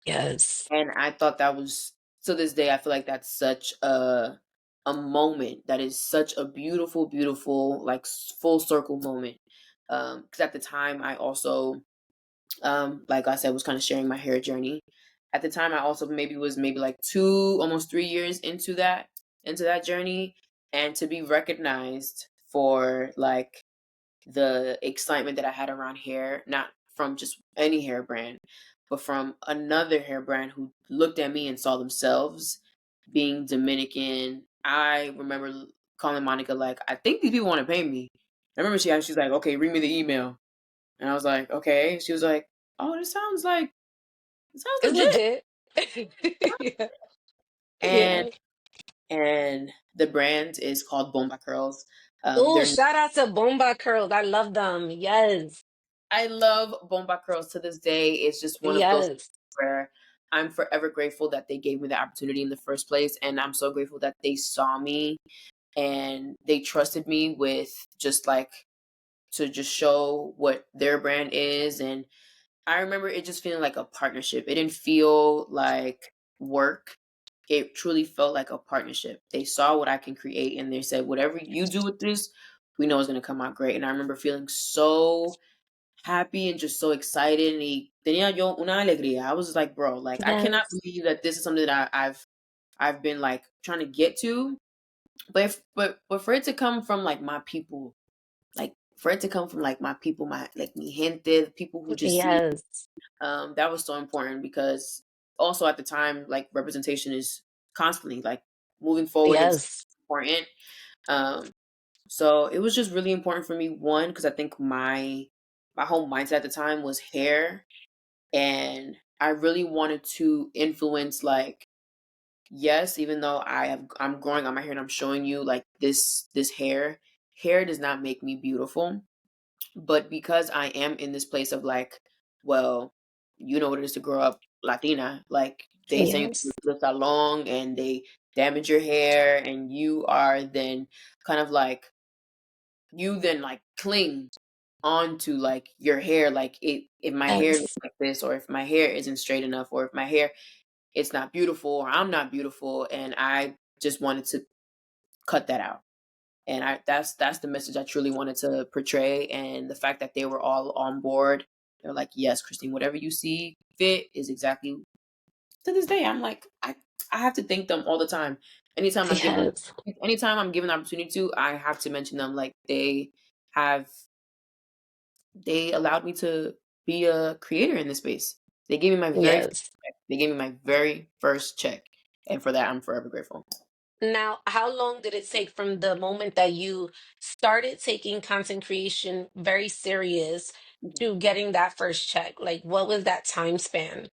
Yes. And I thought that was, to this day, I feel like that's such a moment that is such a beautiful, beautiful, like full circle moment. Because at the time, I also, like I said, was kind of sharing my hair journey. At the time, I also maybe like 2, almost 3 years into that journey, and to be recognized for like the excitement that I had around hair, not from just any hair brand, but from another hair brand who looked at me and saw themselves being Dominican. I remember calling Monica like, I think these people want to pay me. I remember she's like, okay, read me the email. And I was like, okay. She was like, oh, it sounds It's legit. legit. Yeah. And Yeah. and the brand is called Bomba Curls. Oh, They're shout out to Bomba Curls. I love them. Yes. I love Bomba Curls to this day. It's just one of those Yes. where I'm forever grateful that they gave me the opportunity in the first place. And I'm so grateful that they saw me and they trusted me with just like to just show what their brand is. And I remember it just feeling like a partnership. It didn't feel like work. It truly felt like a partnership. They saw what I can create and they said, whatever you do with this, we know it's going to come out great. And I remember feeling so happy and just so excited. And tenía yo una alegría. I was just like, bro, like I cannot Yes. believe that this is something that I've been like trying to get to. But for it to come from like my people, like for it to come from like my people, my like mi gente, the people who just see, Yes. that was so important because also at the time, like representation is constantly like moving forward and Yes. important. Um, so it was just really important for me, one, because I think my whole mindset at the time was hair, and I really wanted to influence like, yes, even though I'm growing on my hair and I'm showing you like this hair does not make me beautiful. But because I am in this place of like, well, you know what it is to grow up Latina, like they send you Yes. to the salon and they damage your hair and you are then kind of like you then like cling onto like your hair like it if my hair looks Yes. like this or if my hair isn't straight enough or if my hair it's not beautiful or I'm not beautiful and I just wanted to cut that out. And I that's the message I truly wanted to portray and the fact that they were all on board. They're like, "Yes, Christine, whatever you see fit is exactly." To this day, I'm like I have to thank them all the time. Anytime I give them Yes. anytime I'm given the opportunity to, I have to mention them like have they allowed me to be a creator in this space. They gave me my very first Yes. check. They gave me my very first check. And for that, I'm forever grateful. Now, how long did it take from the moment that you started taking content creation very serious to getting that first check? Like, what was that time span?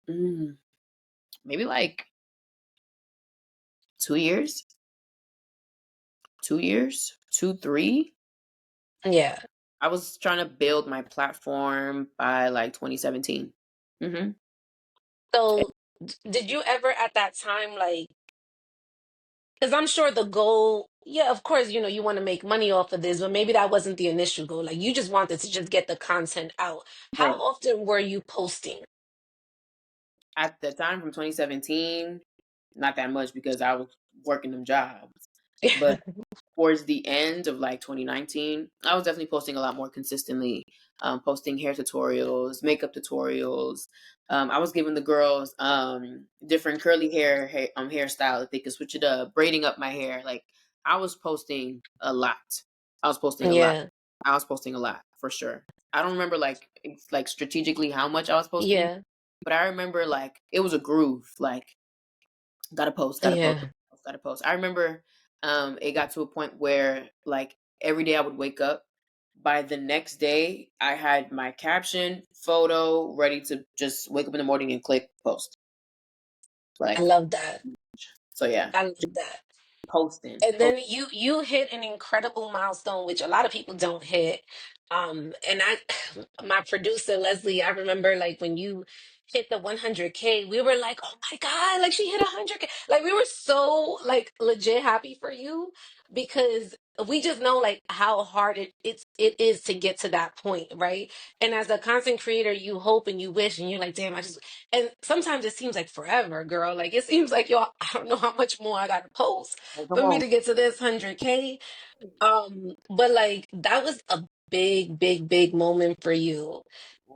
Mm, maybe like 2 years, 2 years, two, three. Yeah. I was trying to build my platform by like 2017. Hmm. So, did you ever at that time, like, because I'm sure the goal, yeah, of course, you want to make money off of this, but maybe that wasn't the initial goal. Like, you just wanted to just get the content out. How Right. often were you posting? At the time from 2017, not that much because I was working them jobs. But towards the end of like 2019, I was definitely posting a lot more consistently, posting hair tutorials, makeup tutorials. I was giving the girls different curly hairstyle if they could switch it up, braiding up my hair. Like I was posting a lot. I was posting a lot. Yeah. I was posting a lot for sure. I don't remember like like strategically how much I was posting, Yeah. but I remember like it was a groove. Like gotta post, gotta post, Yeah. gotta post. I remember it got to a point where like every day I would wake up. By the next day, I had my caption, photo ready to just wake up in the morning and click post. I Like love that. so yeah. I love that. Posting. And then you hit an incredible milestone which a lot of people don't hit. And I my producer Leslie, I remember like when you hit the 100K, we were like, oh my God, like she hit 100K. Like we were so like like legit happy for you because we just know like how hard it is to get to that point, right? And as a content creator, you hope and you wish and you're like, damn, I just and sometimes it seems like forever, girl. Like it seems like yo, I don't know how much more I gotta post Like, come for me on. to get to this 100K. But like that was a big, big, big moment for you.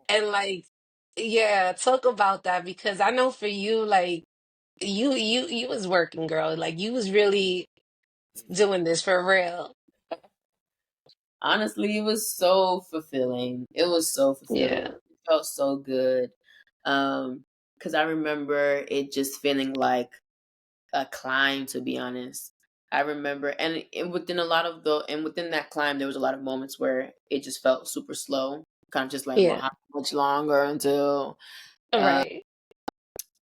And like, yeah, talk about that because I know for you, like you was working, girl. Like you was really doing this for real. Honestly, it was so fulfilling. It was so fulfilling. Yeah. It felt so good. Because I remember it just feeling like a climb, to be honest. I remember, and within a lot of the, and within that climb, there was a lot of moments where it just felt super slow, kind of just like, well, Yeah. how much longer until, uh, Right.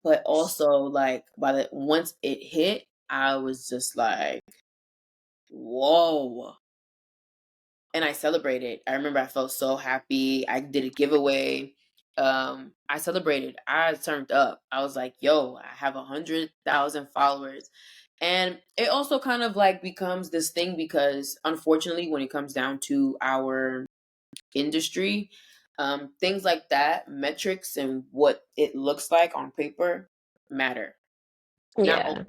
but also like by the once it hit, I was just like, whoa, and I celebrated. I remember I felt so happy. I did a giveaway. I celebrated. I turned up. I was like, "Yo, I have 100,000 followers," and it also kind of like becomes this thing because, unfortunately, when it comes down to our industry, things like that, metrics and what it looks like on paper matter. Not all, Yeah.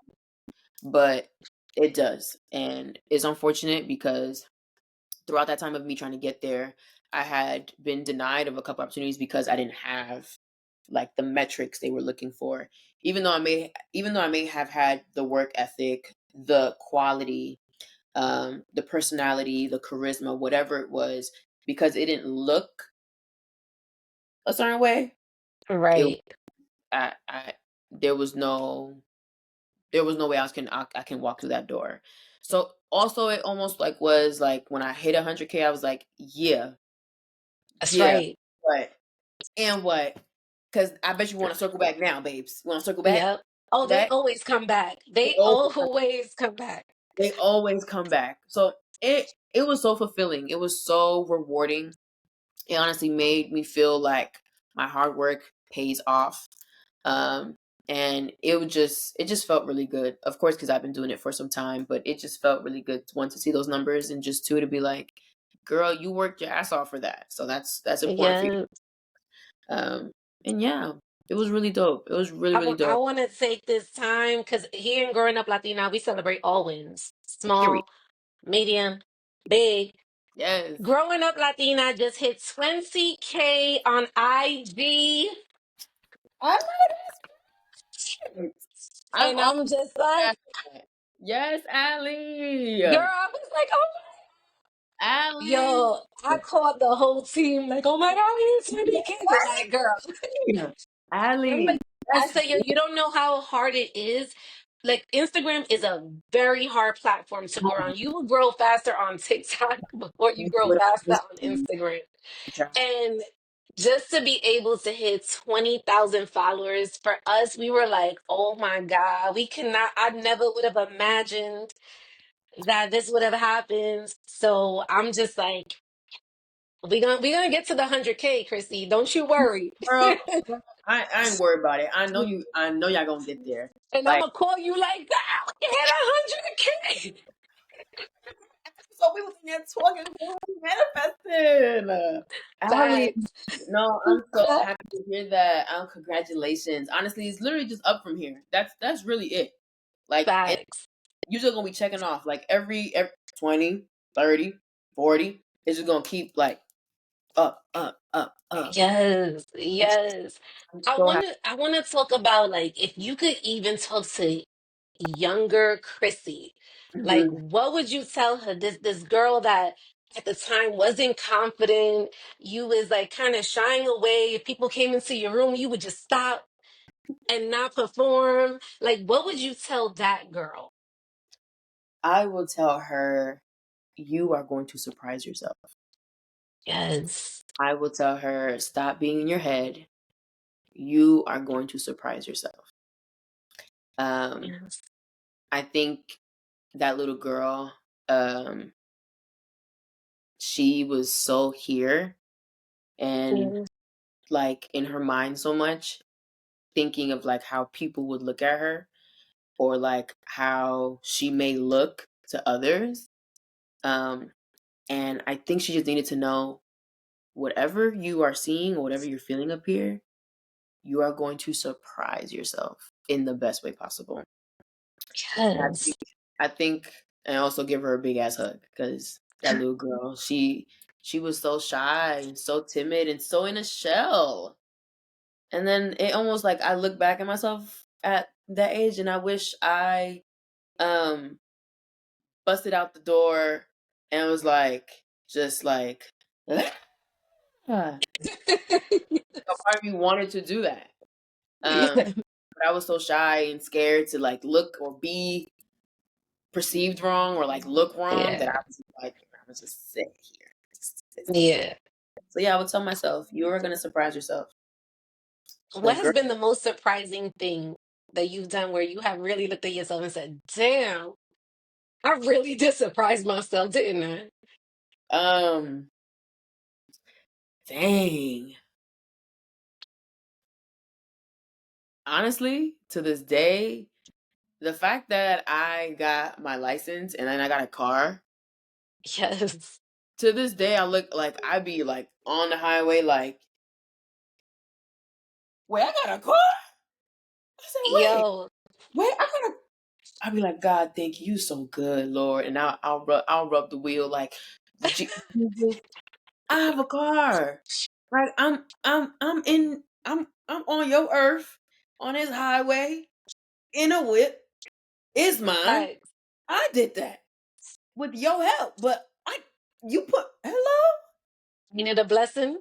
but it does, and it's unfortunate because throughout that time of me trying to get there, I had been denied of a couple opportunities because I didn't have like the metrics they were looking for. Even though I may have had the work ethic, the quality, the personality, the charisma, whatever it was, because it didn't look a certain way, it Right. I there was no way I can walk through that door. So also it almost like was like when I hit 100K, I was like, yeah, That's yeah, right. what? And what? Because I bet you want to circle back now, babes. Want to circle back? Yep. Oh, they Back? always come back. They They always, always come back. they always come back. So it was so fulfilling. It was so rewarding. It honestly made me feel like my hard work pays off. Um, and it just felt really good. Of course, because I've been doing it for some time, but it just felt really good to one to see those numbers and just two to be like, girl, you worked your ass off for that. So that's important for you. Yeah. And yeah, it was really dope. It was really, really I dope. want to take this time because here in Growing Up Latina, we celebrate all wins, Period. small, medium, big. Yes. Growing Up Latina just hit 20K on IG. I know that's right. I'm And all I'm just that. like, Yes, Allie. girl, I was like, oh, Allie. yo, I called the whole team, like, oh my God, it's 20K. They're like, girl. I'm Allie. like, I Yes. said, yo, you don't know how hard it is. Like, Instagram is a very hard platform to grow on. You will grow faster on TikTok before you grow faster on Instagram. And just to be able to hit 20,000 followers for us, we were like, oh my God, we cannot, I never would have imagined that this would have happened. So I'm just like, we gonna get to the 100K, Chrissy. Don't you worry. Girl, I ain't worried about it. I know y'all gonna get there. And I'm Like, gonna call you like that. We hit 100K. so we was in there talking, we was manifesting. Allie, Facts. no, I'm so happy to hear that. Congratulations. Honestly, it's literally just up from here. That's really it. Like, and Facts. you're just gonna be checking off. Like every 20, 30, 40, it's just gonna keep like up, up, up, up. Yes, yes. I'm I so happy. wanna I wanna talk about like if you could even talk to younger Chrissy, like Mhm. what would you tell her? This girl that at the time wasn't confident, you was like kind of shying away. If people came into your room, you would just stop and not perform. Like what would you tell that girl? I will tell her you are going to surprise yourself. Yes. I will tell her stop being in your head. You are going to surprise yourself. Um, Yes. I think that little girl, um, she was so here and Yes. like in her mind so much, thinking of like how people would look at her. or like how she may look to others. Um, and I think she just needed to know whatever you are seeing or whatever you're feeling up here, you are going to surprise yourself in the best way possible. And Yes. I think, and also give her a big ass hug because that little girl, she was so shy and so timid and so in a shell. And then it almost like I look back at myself at that age and I wish I um busted out the door and was like just like "Ah." Part of me wanted to do that. Yeah. But I was so shy and scared to like look or be perceived wrong or like look wrong that Yeah. I was like, I'm gonna just sit here. Just sit. Yeah. So yeah, I would tell myself, you are gonna surprise yourself. What Like, has girl, been the most surprising thing that you've done where you have really looked at yourself and said, damn, I really did surprise myself, didn't I? um, dang. Honestly, to this day, the fact that I got my license and then I got a car, Yes. to this day, I look like I be like on the highway, like, wait, I got a car? I said, Yo. wait, I got a I'll be like, God, thank you, you so good, Lord. And I'll rub the wheel like, Jesus, I have a car. Like I'm on your earth, on this highway, in a whip. It's mine. Facts. I did that with your help, but you put hello. You need a blessing?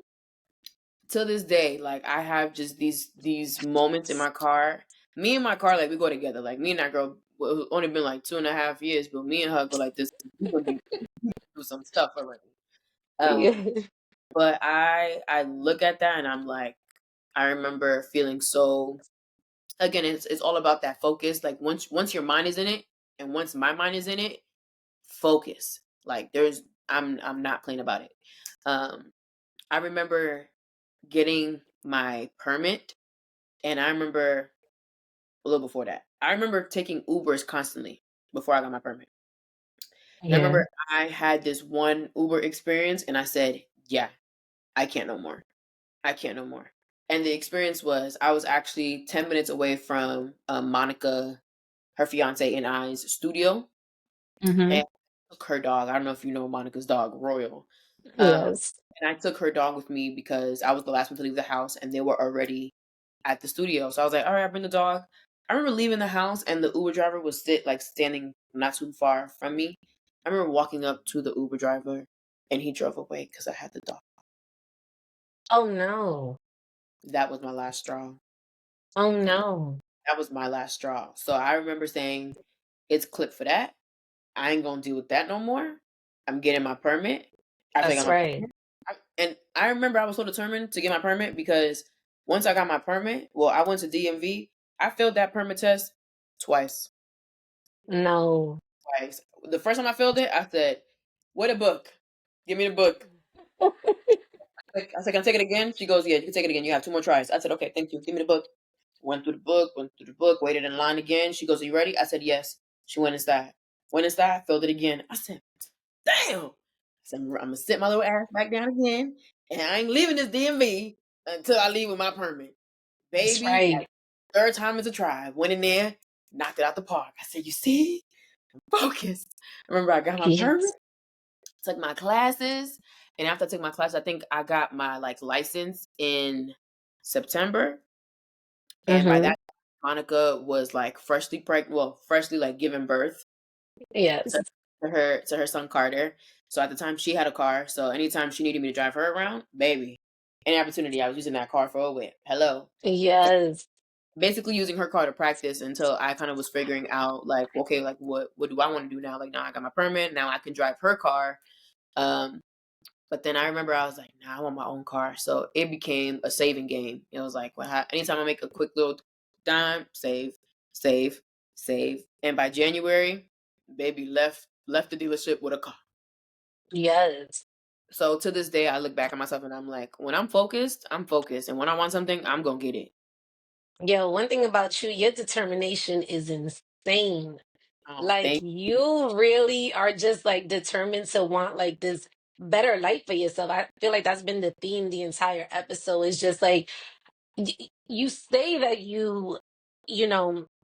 To this day, like I have just these moments in my car. Me and my car, like we go together. Like me and that girl, well, it's only been like 2.5 years, but me and her go like this. We gonna do some stuff already. Um, Yeah. but I look at that and I'm like, I remember feeling so. Again, it's all about that focus. Like once your mind is in it, and once my mind is in it, focus. Like I'm not playing about it. Um, I remember getting my permit, and I remember a little before that. I remember taking Ubers constantly before I got my permit. And I Yeah. remember I had this one Uber experience, and I said, "Yeah, I can't no more. I can't no more." And the experience was I was actually 10 minutes away from Monica, her fiance, and I's studio, Mm-hmm. and I took her dog. I don't know if you know Monica's dog, Royal. Um, Yes. and I took her dog with me because I was the last one to leave the house, and they were already at the studio. So I was like, all right, I bring the dog. I remember leaving the house, and the Uber driver was standing not too far from me. I remember walking up to the Uber driver, and he drove away because I had the dog. Oh no. That was my last straw. Oh no. That was my last straw. So I remember saying, it's clip for that. I ain't gonna deal with that no more. I'm getting my permit. After I got That's my right. permit, and I remember I was so determined to get my permit because once I got my permit, well, I went to DMV. I failed that permit test twice. No. Twice. The first time I failed it, I said, "What a book? Give me the book." I said, "Can I take it again?" She goes, "Yeah, you can take it again. You have two more tries." I said, "Okay, thank you. Give me the book." Went through the book, waited in line again. She goes, "Are you ready?" I said, "Yes." She went inside. Went inside, filled it again. I said, "Damn." I said, I'm gonna sit my little ass back down again, and I ain't leaving this DMV until I leave with my permit. That's Baby, right. that third time is a try. Went in there, knocked it out the park. I said, "You see? Focus." I remember I got my permit, Yes. took my classes, and after I took my class, I think I got my like license in September. And by Mm-hmm. that, Monica was like freshly pregnant, well, freshly like giving birth Yes. to her son Carter. So at the time, she had a car. So anytime she needed me to drive her around, baby, any opportunity, I was using that car for a whip. Hello. So Yes. basically using her car to practice until I kind of was figuring out like, okay, like what do I want to do now? Like now I got my permit, now I can drive her car. Um, but then I remember I was like, nah, I want my own car. So it became a saving game. It was like, well, anytime I make a quick little dime, save, save, save. And by January, baby left the dealership with a car. Yes. So to this day, I look back at myself and I'm like, when I'm focused, I'm focused. And when I want something, I'm going to get it. Yo, one thing about you, your determination is insane. insane. Oh, Like thank you really are just like determined to want like this better life for yourself. I feel like that's been the theme the entire episode. Is just like you say that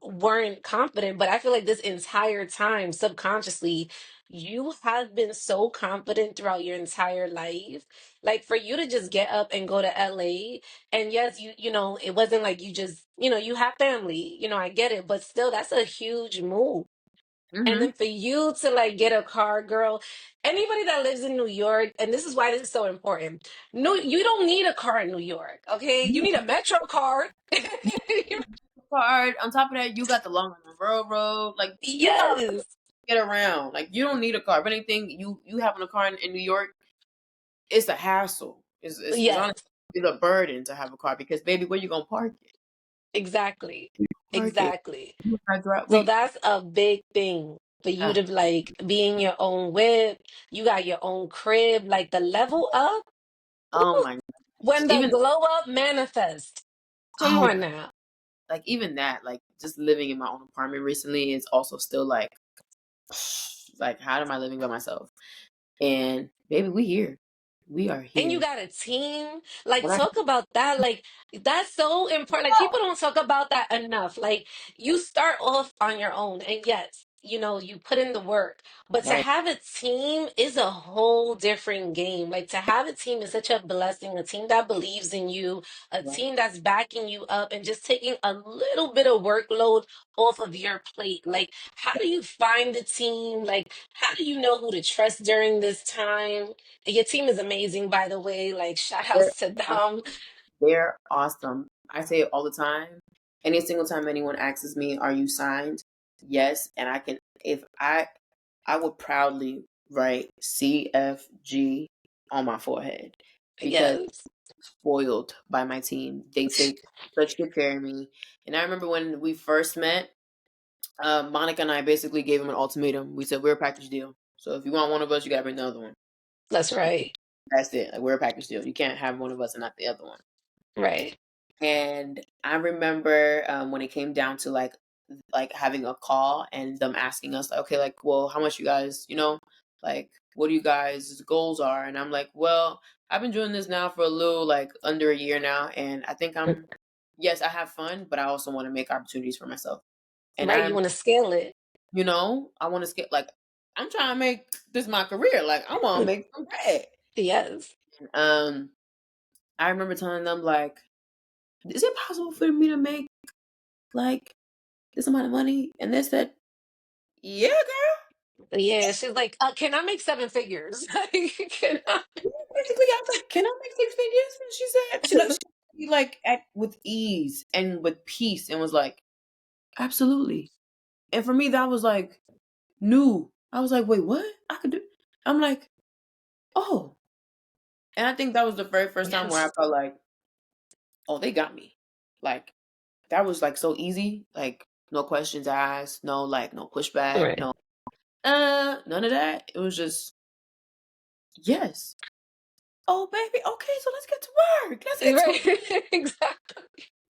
weren't confident, but I feel like this entire time, subconsciously, you have been so confident throughout your entire life. Like for you to just get up and go to LA, and yes, it wasn't like you just, you have family, I get it, but still, that's a huge move. And you. then for you to like get a car, girl, anybody that lives in New York, and this is why this is so important. No, you don't need a car in New York, okay? You need a Metro card. Card. On top of that, you got the Long Island Railroad. Like you got to Yes. get around. Like you don't need a car. If anything, you having a car in New York, it's a hassle. It's honestly Yes, a burden to have a car because baby, where you gonna park it? exactly. Park it. Exactly. I drive. So that's a big thing for you Ah, to like be in your own whip. You got your own crib, like the level up. oh Ooh, my gosh. when the Even glow up manifest. Come oh on now. like even that like just living in my own apartment recently is also still like how am I living by myself? And baby, we are And you here. got a team. Like, When I talk about that. Like, that's so important. Like, people don't talk about that enough. Like, you start off on your own, and yes, you put in the work. But to right, have a team is a whole different game. Like, to have a team is such a blessing. A team that believes in you, a right. team that's backing you up, and just taking a little bit of workload off of your plate. Like, how do you find the team? Like, how do you know who to trust during this time? Your team is amazing, by the way. Like, shout They're outs to awesome. them. They're awesome. I say it all the time. Any single time anyone asks me, "Are you signed?" Yes, and I can. If I would proudly write CFG on my forehead because Yes, spoiled by my team. They take such good care of me. And I remember when we first met, Monica and I basically gave him an ultimatum. We said we're a package deal. So if you want one of us, you gotta bring the other one. that's right. That's it. Like we're a package deal. You can't have one of us and not the other one. Right. And I remember when it came down to like having a call and them asking us like, okay, like, well, how much you guys, like what do you guys goals are? And I'm like, well, I've been doing this now for a little like under a year now, and I think I'm yes, I have fun, but I also want to make opportunities for myself. And Right. You I'm, want to scale it. I want to get like I'm trying to make this my career. Like I want to make some bread. Yes. Um, I remember telling them like, is it possible for me to make like this amount of money? And they said, yeah, girl. Yeah. She's like, can I make seven figures? Can I? Basically, I was like, can I make six figures? And she said, she like at with ease and with peace, and was like, absolutely. And for me, that was like new. I was like, wait, what? I could do. I'm like, oh. And I think that was the very first time where I Yes. felt like, oh, they got me. Like that was like so easy. Like no questions asked, no pushback, Right. none of that. It was just yes. Oh baby, okay, so let's get to work. Let's get to Right. Exactly.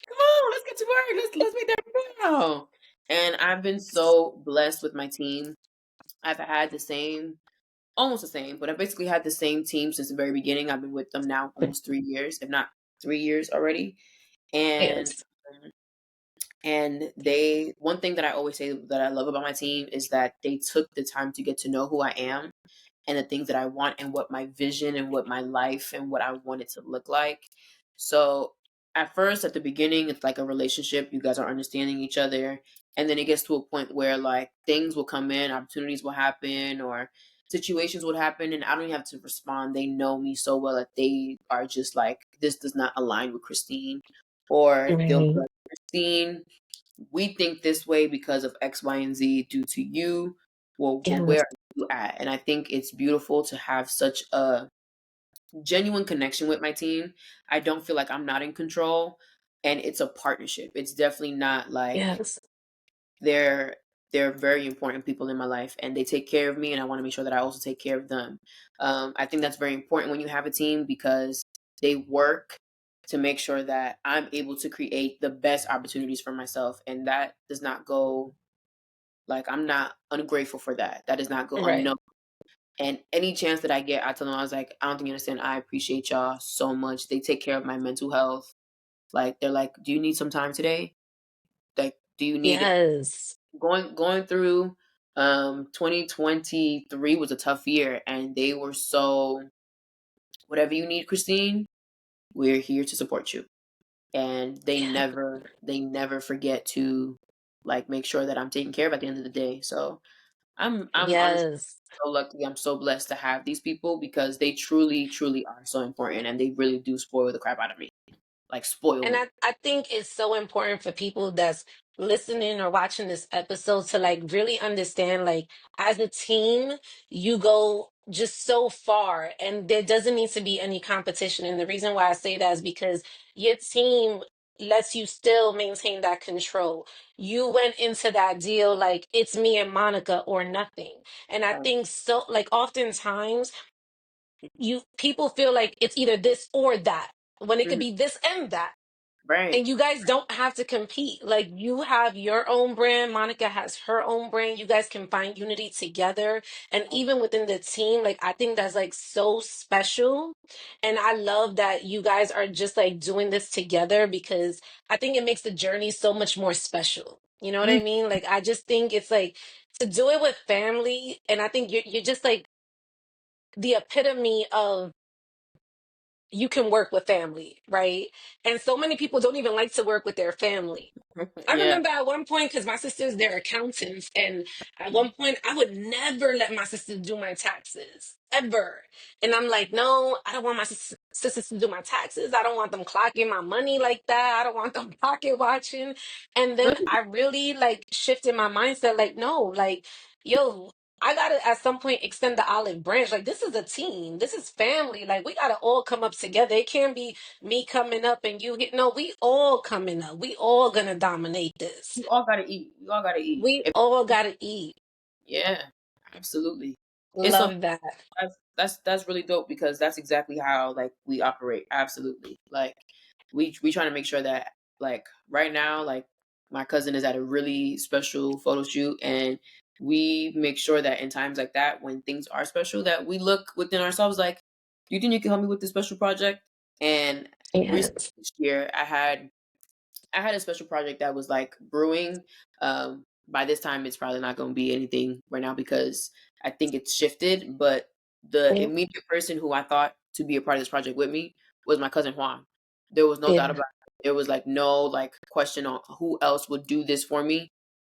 come on, let's get to work. Let's make that now. And I've been so blessed with my team. I've had the same, almost the same, but I've basically had the same team since the very beginning. I've been with them now almost 3 years, if not 3 years already. And Yes. and they one thing that I always say that I love about my team is that they took the time to get to know who I am and the things that I want and what my vision and what my life and what I want it to look like. So at first, at the beginning, it's like a relationship. You guys are understanding each other. And then it gets to a point where like things will come in, opportunities will happen, or situations would happen, and I don't even have to respond. They know me so well that they are just like, this does not align with Christine. Or they'll be Right. like, Christine, we think this way because of X, Y, and Z due to you. Well, where Yes. are you at? And I think it's beautiful to have such a genuine connection with my team. I don't feel like I'm not in control, and it's a partnership. It's definitely not like Yes. they're they're very important people in my life, and they take care of me, and I want to make sure that I also take care of them. I think that's very important when you have a team because they work to make sure that I'm able to create the best opportunities for myself, and that does not go. Like, I'm not ungrateful for that. That does not go Right. unnoticed. And any chance that I get, I tell them, I was like, I don't think you understand. I appreciate y'all so much. They take care of my mental health. Like, they're like, do you need some time today? Like, do you need it? Yes. Going through 2023 was a tough year, and they were so, whatever you need, Christine, we're here to support you. And Yeah. they never forget to like make sure that I'm taken care of at the end of the day. So I'm honestly Yes. so lucky. I'm so blessed to have these people because they truly, truly are so important, and they really do spoil the crap out of me. Like, spoil And me. I think it's so important for people that's listening or watching this episode to like really understand, like, as a team, you go just so far and there doesn't need to be any competition. And the reason why I say that is because your team lets you still maintain that control. You went into that deal like it's me and Monica or nothing. And I Right. think so like oftentimes you people feel like it's either this or that when it could Mhm. be this and that, Right. and you guys don't have to compete. Like, you have your own brand, Monica has her own brand. You guys can find unity together. And even within the team, like, I think that's like so special. And I love that you guys are just like doing this together because I think it makes the journey so much more special. You know what I Mm. mean? Like, I just think it's like to do it with family. And I think you're just like the epitome of you can work with family, right? And so many people don't even like to work with their family. I Yeah. remember at one point, because my sisters, they're accountants, and at one point, I would never let my sisters do my taxes, ever. And I'm like, no, I don't want my sisters to do my taxes. I don't want them clocking my money like that. I don't want them pocket watching. And then Really? I really like shifted my mindset, like, no, like, yo, I gotta at some point extend the olive branch. Like, this is a team. This is family. Like, we gotta all come up together. It can't be me coming up and you get no, we all coming up. We all gonna dominate this. You all gotta eat. You all gotta eat. We all gotta eat. Yeah, absolutely. It's so Love that. that's really dope because that's exactly how like we operate. Absolutely. Like, we trying to make sure that, like, right now, like, my cousin is at a really special photo shoot, and we make sure that in times like that when things are special that we look within ourselves like, do you think you can help me with this special project? And recently Yes. this year I had a special project that was like brewing. By this time, it's probably not going to be anything right now because I think it's shifted. But the Yeah. immediate person who I thought to be a part of this project with me was my cousin Juan. There was no doubt Yeah. about it. There was like no like question on who else would do this for me.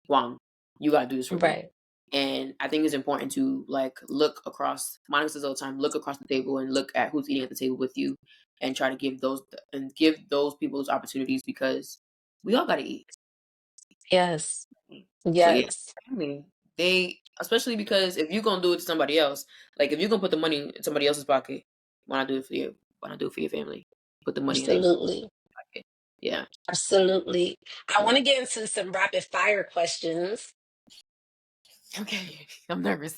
Juan, you gotta do this for me. Right. And I think it's important to like look across. Monica says all the time, look across the table and look at who's eating at the table with you, and try to give those people those opportunities because we all gotta eat. Yes. So yeah, Yes. family. They, especially because if you're gonna do it to somebody else, like if you're gonna put the money in somebody else's pocket, why not do it for you? Why not do it for your family? Put the money in their Absolutely. pocket. Yeah. Absolutely. I Yeah. want to get into some rapid fire questions. Okay. I'm nervous.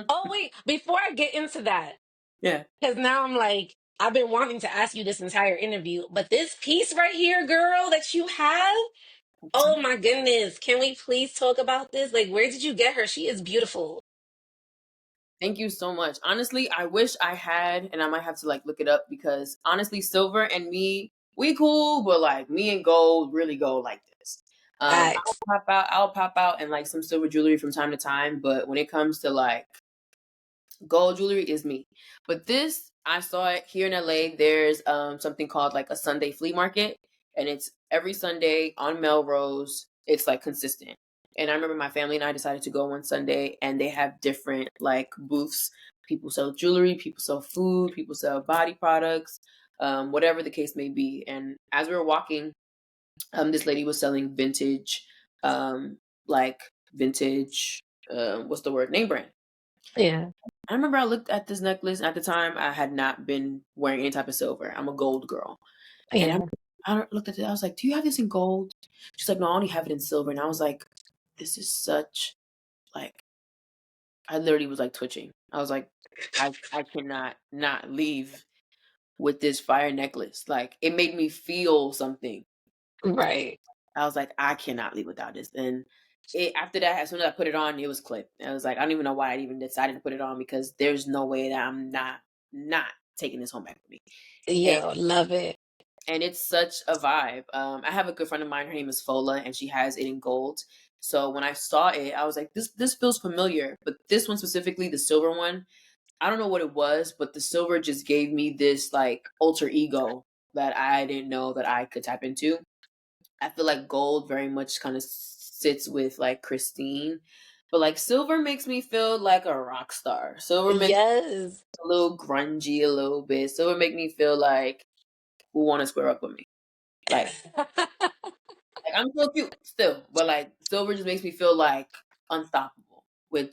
Oh, wait, before I get into that, Yeah. because now I'm like, I've been wanting to ask you this entire interview, but this piece right here, girl, that you have, oh my goodness. Can we please talk about this? Like, where did you get her? She is beautiful. Thank you so much. Honestly, I wish I had, and I might have to like look it up because honestly, silver and me, we cool, but like me and gold really go like this. Facts. I'll pop out and like some silver jewelry from time to time, but when it comes to like gold jewelry is me. But this, I saw it here in LA. There's something called like a Sunday flea market, and it's every Sunday on Melrose. It's like consistent. And I remember my family and I decided to go one Sunday, and they have different like booths. People sell jewelry, people sell food, people sell body products, whatever the case may be. And as we were walking, this lady was selling vintage, um, like vintage, what's the word? Name brand. Yeah. I remember I looked at this necklace. At the time, I had not been wearing any type of silver. I'm a gold girl. And Yeah. I looked at it. I was like, do you have this in gold? She's like, no, I only have it in silver. And I was like, this is such, like, I literally was like twitching. I was like, I cannot not leave with this fire necklace. Like, it made me feel something. Right. I was like, I cannot leave without this. And after that, as soon as I put it on, it was clipped. I was like, I don't even know why I even decided to put it on because there's no way that I'm not taking this home back with me. And Yo, love it. it's such a vibe. I have a good friend of mine. Her name is Fola, and she has it in gold. So when I saw it, I was like, this feels familiar. But this one specifically, the silver one, I don't know what it was, but the silver just gave me this like alter ego that I didn't know that I could tap into. I feel like gold very much kind of sits with like Christine, but like silver makes me feel like a rock star. Silver makes Yes. me a little grungy a little bit. Silver make me feel like who want to square up with me. Like I'm so cute still, but like silver just makes me feel like unstoppable,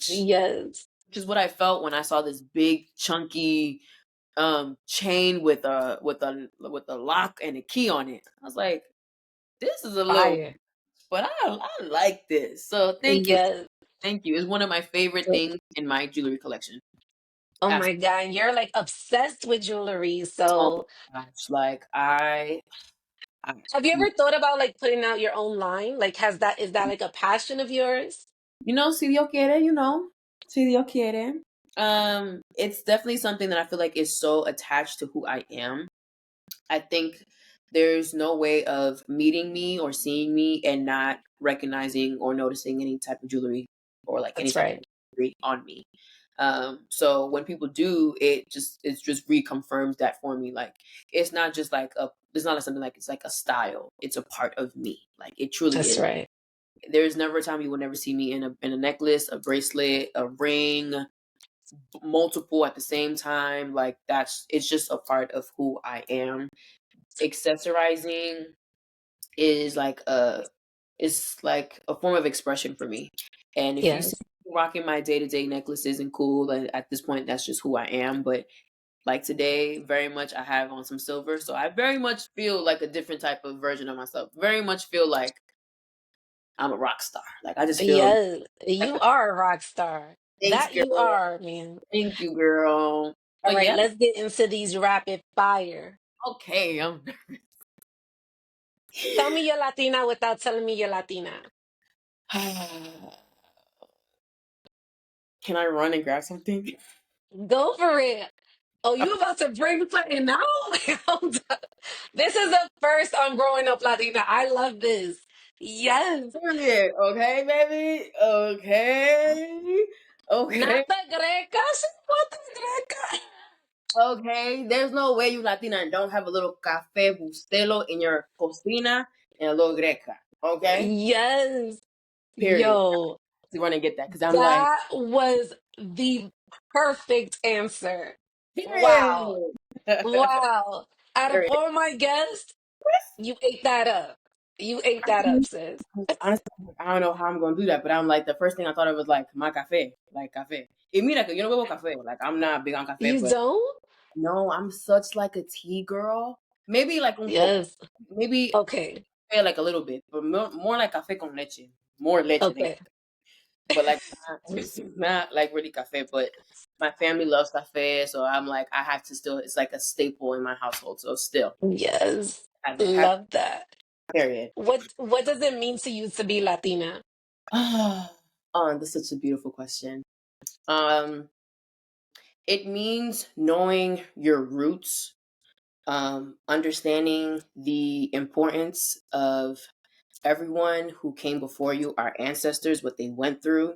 Yes. which is what I felt when I saw this big chunky chain with a lock and a key on it. I was like, this is a little, Fire. but I like this. So thank you. Yes. Thank you. It's one of my favorite things in my jewelry collection. Oh Absolutely. my God. You're like obsessed with jewelry. Oh So my gosh. Like I have you ever thought about like putting out your own line? Like is that like a passion of yours? si Dios quiere, si Dios quiere. It's definitely something that I feel like is so attached to who I am. I think there's no way of meeting me or seeing me and not recognizing or noticing any type of jewelry or like any That's type right. of jewelry on me. So when people do, it just reconfirms that for me. Like it's not something like it's like a style. It's a part of me. Like it truly That's is. right. There's never a time you will never see me in a necklace, a bracelet, a ring, multiple at the same time. Like it's just a part of who I am. Accessorizing is like a form of expression for me. And if you see Yes. me rocking my day-to-day necklaces and cool, and at this point that's just who I am. But like today, very much I have on some silver. So I very much feel like a different type of version of myself. Very much feel like I'm a rock star. Like I just feel Yes. You are a rock star. thanks, That you girl. are, man. Thank you, girl. All But right, yeah, let's get into these rapid fire. okay. Tell me you're Latina without telling me you're Latina. Can I run and grab something? Go for it. Oh, you about to bring something out? Hold up. This is the first I'm growing up Latina. I love this. Yes. Period. Okay, baby. Okay. Okay. Nata greca. What greca? Okay. There's no way you Latina and don't have a little cafe bustelo in your cocina and a little greca. Okay. Yes. Period. Yo, You want to get that because I'm like, that was the perfect answer. Wow. period. Wow. Out of Period. all my guests, you ate that up. You ate that up, sis. Honestly, I don't know how I'm gonna do that, but I'm like the first thing I thought of was like my cafe, like cafe. Y mira que yo no bebo cafe. Like I'm not big on cafe, You but don't? no, I'm such like a tea girl. Maybe like un poco. Yes. Maybe Okay. like a little bit, but more like cafe con leche. More leche than, Okay. but like not like really cafe. But my family loves cafe, so I'm like I have to still. It's like a staple in my household. So still, Yes. have Love that. period. What does it mean to you to be Latina? Oh, that's such a beautiful question. Um, it means knowing your roots, understanding the importance of everyone who came before you, our ancestors, what they went through,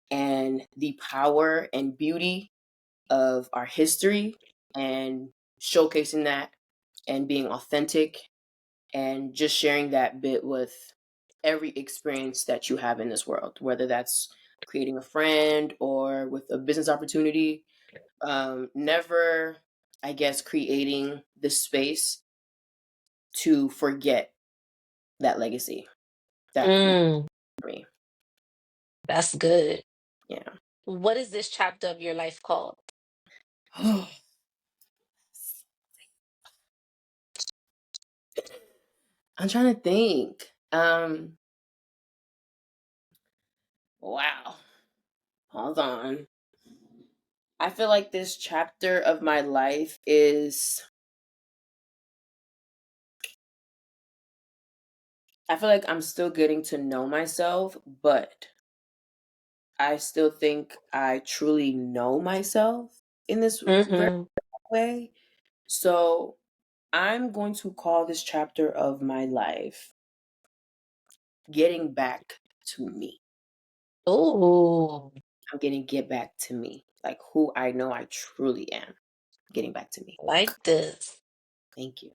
and the power and beauty of our history, and showcasing that and being authentic and just sharing that bit with every experience that you have in this world, whether that's creating a friend or with a business opportunity. Never, I guess, creating the space to forget that legacy that you Mm, for me. that's good. Yeah. What is this chapter of your life called? I'm trying to think. Wow. Hold on. I feel like this chapter of my life is I feel like I'm still getting to know myself, but I still think I truly know myself in this very Mm-hmm. way. So I'm going to call this chapter of my life Getting Back to Me. Oh, I'm getting get back to me, like who I know I truly am. Getting back to me. like this. Thank you.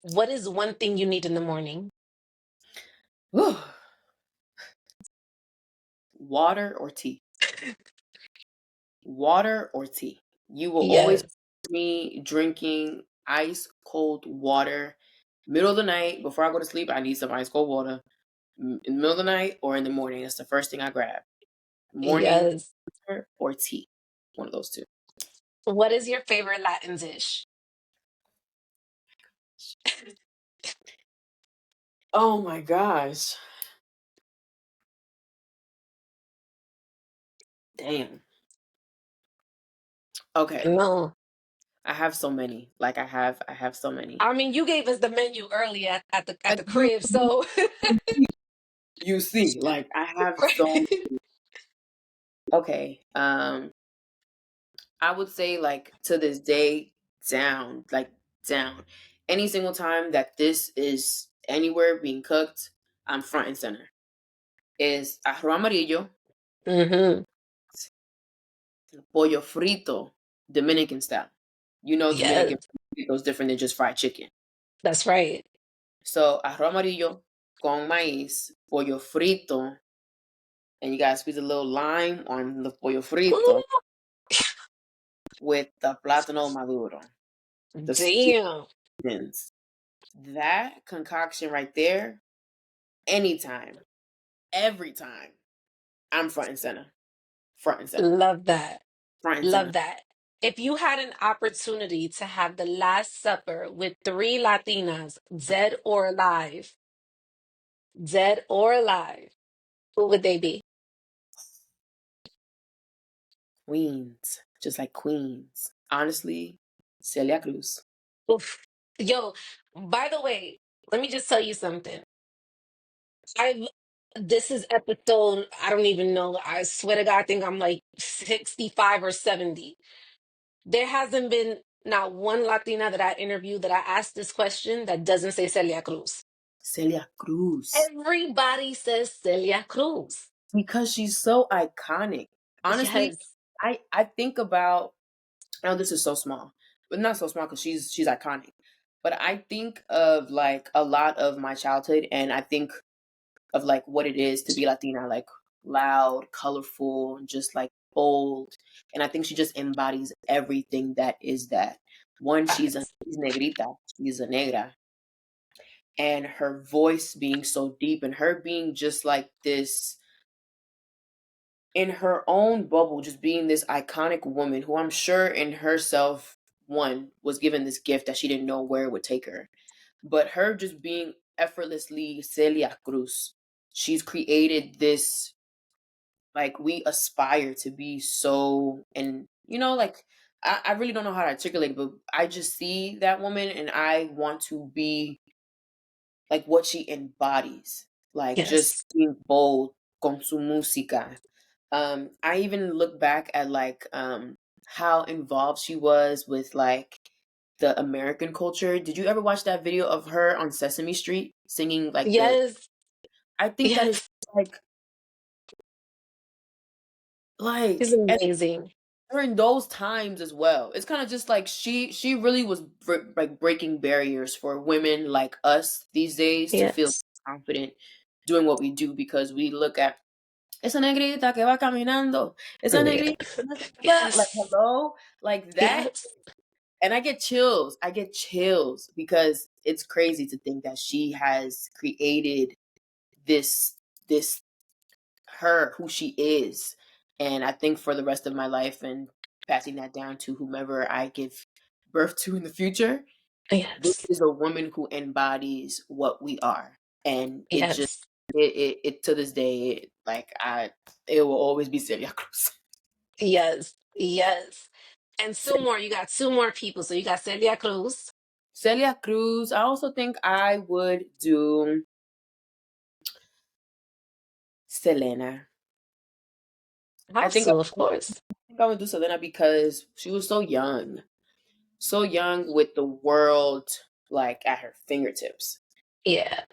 What is one thing you need in the morning? Whew. Water or tea? Water or tea? You will always Yes, see me drinking ice cold water. Middle of the night, before I go to sleep, I need some ice cold water. In the middle of the night or in the morning, that's the first thing I grab. Morning yes. or tea. One of those two. What is your favorite Latin dish? Oh my gosh. Damn. Okay. No. I have so many. Like I have so many. I mean, you gave us the menu earlier at Like the crib, so you see, like I have so okay. I would say like to this day down, like down. Any single time that this is anywhere being cooked, I'm front and center. Is arroz amarillo, hmm. pollo frito, Dominican style. You know Yes, Dominican frito is different than just fried chicken. that's right. So arroz amarillo con maíz, pollo frito, and you gotta squeeze a little lime on the pollo frito Ooh, with the plátano maduro, the damn. skins. That concoction right there, anytime, every time, I'm front and center. Front and center. Love that. Front and center. Love that. If you had an opportunity to have the Last Supper with three Latinas, dead or alive, who would they be? Queens. Just like queens. Honestly, Celia Cruz. Oof. Yo, by the way, let me just tell you something. I this is episode, I don't even know. I swear to God, I think I'm like 65 or 70. There hasn't been not one Latina that I interviewed that I asked this question that doesn't say Celia Cruz. Celia Cruz. Everybody says Celia Cruz. Because she's so iconic. Honestly, Yes. I think about, I know this is so small, but not so small because she's iconic. But I think of like a lot of my childhood, and I think of like what it is to be Latina, like loud, colorful, just like bold. And I think she just embodies everything that is that. One, Facts. she's negrita, she's a negra, and her voice being so deep, and her being just like this in her own bubble, just being this iconic woman who I'm sure in herself, one, was given this gift that she didn't know where it would take her. But her just being effortlessly Celia Cruz, she's created this, like, we aspire to be so, and like, I really don't know how to articulate it, but I just see that woman and I want to be like what she embodies, like just Yes. being bold con su música. I even look back at like how involved she was with like the American culture. Did you ever watch that video of her on Sesame Street singing like the Yes. I think that is Yes. like She's like and amazing. during those times as well. It's kind of just like she really was like breaking barriers for women like us these days to feel Yes. confident doing what we do, because we look at esa negrita que va caminando, esa Yeah. negrita, like Yes. hello, like that. Yes. And I get chills. I get chills because it's crazy to think that she has created this this her who she is. And I think for the rest of my life and passing that down to whomever I give birth to in the future, this Yes. is a woman who embodies what we are. And it just Yes. it to this day, it will always be Celia Cruz. Yes. Yes. And two more. You got two more people. So you got Celia Cruz. Celia Cruz. I also think I would do. Selena. I How think I, so? Of course. think I would do Selena because she was so young with the world like at her fingertips. Yeah.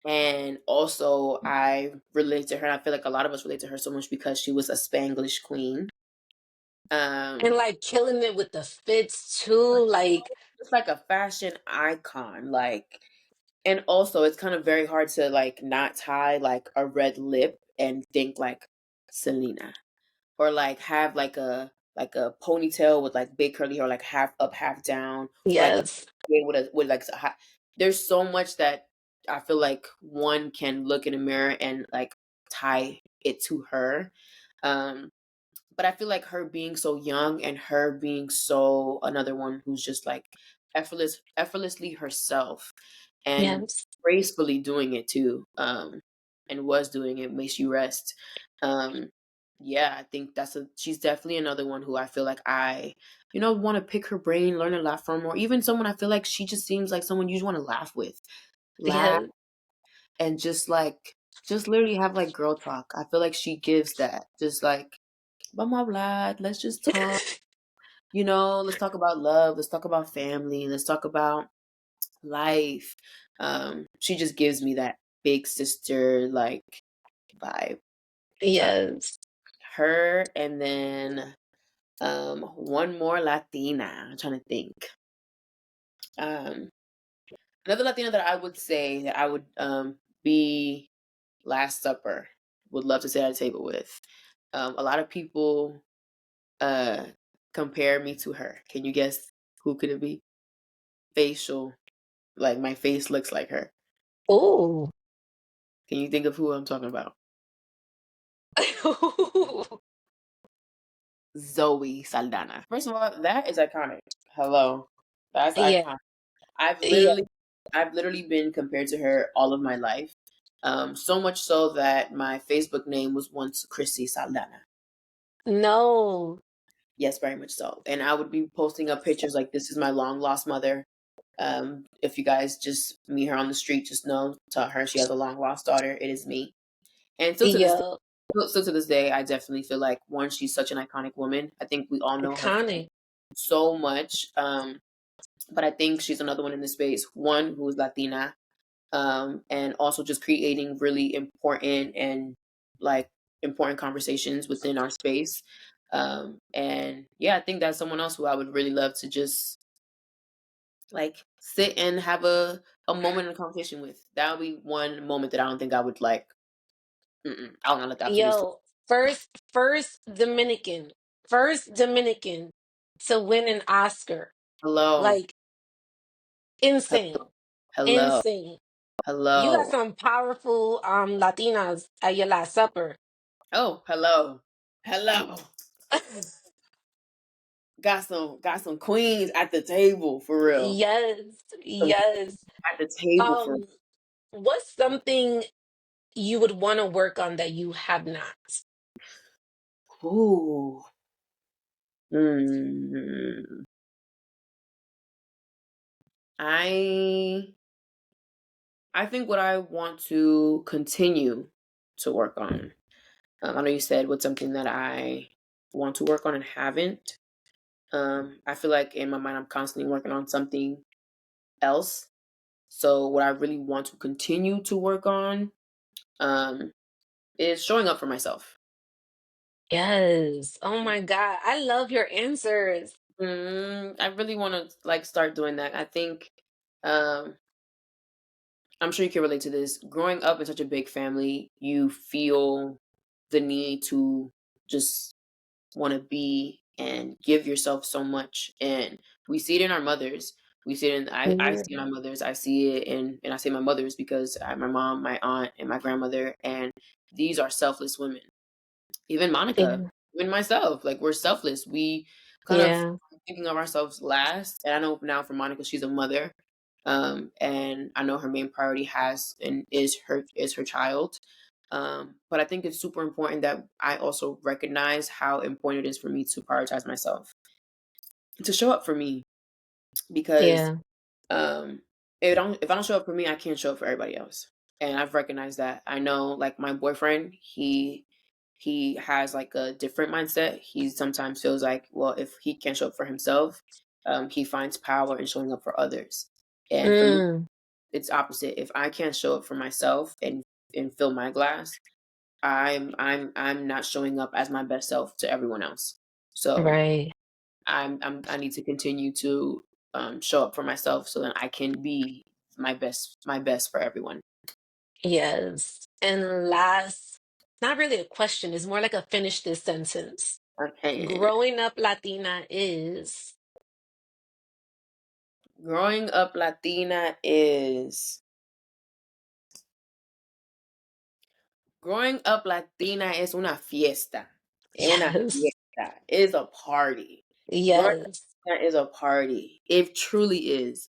And also, I relate to her. And I feel like a lot of us relate to her so much because she was a Spanglish queen. And Um, like killing it with the fits too. Like, just like a fashion icon. Like, and also, it's kind of very hard to like not tie like a red lip and think like Selena, or like have like a ponytail with like big curly hair, like half up, half down, or like yes. with like there's so much that I feel like one can look in a mirror and like tie it to her. Um, but I feel like her being so young and her being so another one who's just like effortlessly herself and Yes. gracefully doing it too. And was doing it makes you rest. Um, yeah, I think she's definitely another one who I feel like want to pick her brain, learn a lot from, or even someone I feel like she just seems like someone you just want to laugh with, laugh Yes. and just literally have like girl talk. I feel like she gives that, just like blah blah blah. Let's just talk. Let's talk about love. Let's talk about family. Let's talk about life. She just gives me that big sister like vibe. So Yes. her, and then one more Latina. I'm trying to think. Um, another Latina that I would say that I would be Last Supper. Would love to sit at a table with. A lot of people uh compare me to her. Can you guess who could it be? Facial, like my face looks like her. Ooh. Can you think of who I'm talking about? Zoe Saldana. First of all, that is iconic. Hello. That's Yeah. iconic. I've Yeah. literally I've literally been compared to her all of my life. So much so that my Facebook name was once Chrissy Saldana. No. Yes, very much so. And I would be posting up pictures like this is my long lost mother. If you guys just meet her on the street, just know, tell her she has a long lost daughter. It is me. And Yeah. still to this day, I definitely feel like one, she's such an iconic woman. I think we all know her Iconic. so much. But I think she's another one in the space. One who is Latina, and also just creating really important and like important conversations within our space. And yeah, I think that's someone else who I would really love to just like sit and have a moment in a conversation with. That would be one moment that I don't think I would like. I don't know, let the opportunity. Yo, first Dominican. First Dominican to win an Oscar. Hello, Like insane. hello, Insane. You got hello. some powerful Latinas at your last supper. Oh, hello, hello. Got some queens at the table for real. Yes. Some Yes. at the table for. Um, what's something you would want to work on that you have not? Ooh. Mm. I I think what I want to continue to work on. I know you said what's something that I want to work on and haven't. I feel like in my mind I'm constantly working on something else. So what I really want to continue to work on um, is showing up for myself. Yes. Oh my God. I love your answers. I really want to like start doing that. I think um, I'm sure you can relate to this. Growing up in such a big family, you feel the need to just want to be and give yourself so much. And we see it in our mothers. We see it in I Yeah. see it in our mothers. I see it in, and I say my mothers because I have my mom, my aunt, and my grandmother, and these are selfless women. Even Monica, Yeah. even myself, like we're selfless. We kind of Yeah. thinking of ourselves last. And I know now for Monica, she's a mother. And I know her main priority has and is her child. But I think it's super important that I also recognize how important it is for me to prioritize myself, to show up for me, because Yeah. um, if I don't show up for me, I can't show up for everybody else. and I've recognized that. I know, like, my boyfriend, he has like a different mindset. He sometimes feels like, well, if he can't show up for himself, he finds power in showing up for others. And for me, Mm, it's opposite. If I can't show up for myself and fill my glass, I'm not showing up as my best self to everyone else. So right. I need to continue to show up for myself so that I can be my best for everyone. Yes. And last, not really a question, it's more like a finish this sentence. Okay. Growing up Latina is Growing up Latina is Growing up Latina es una fiesta. Es una yes. fiesta. It's a party. Growing up Yes. Latina is a party. It truly is.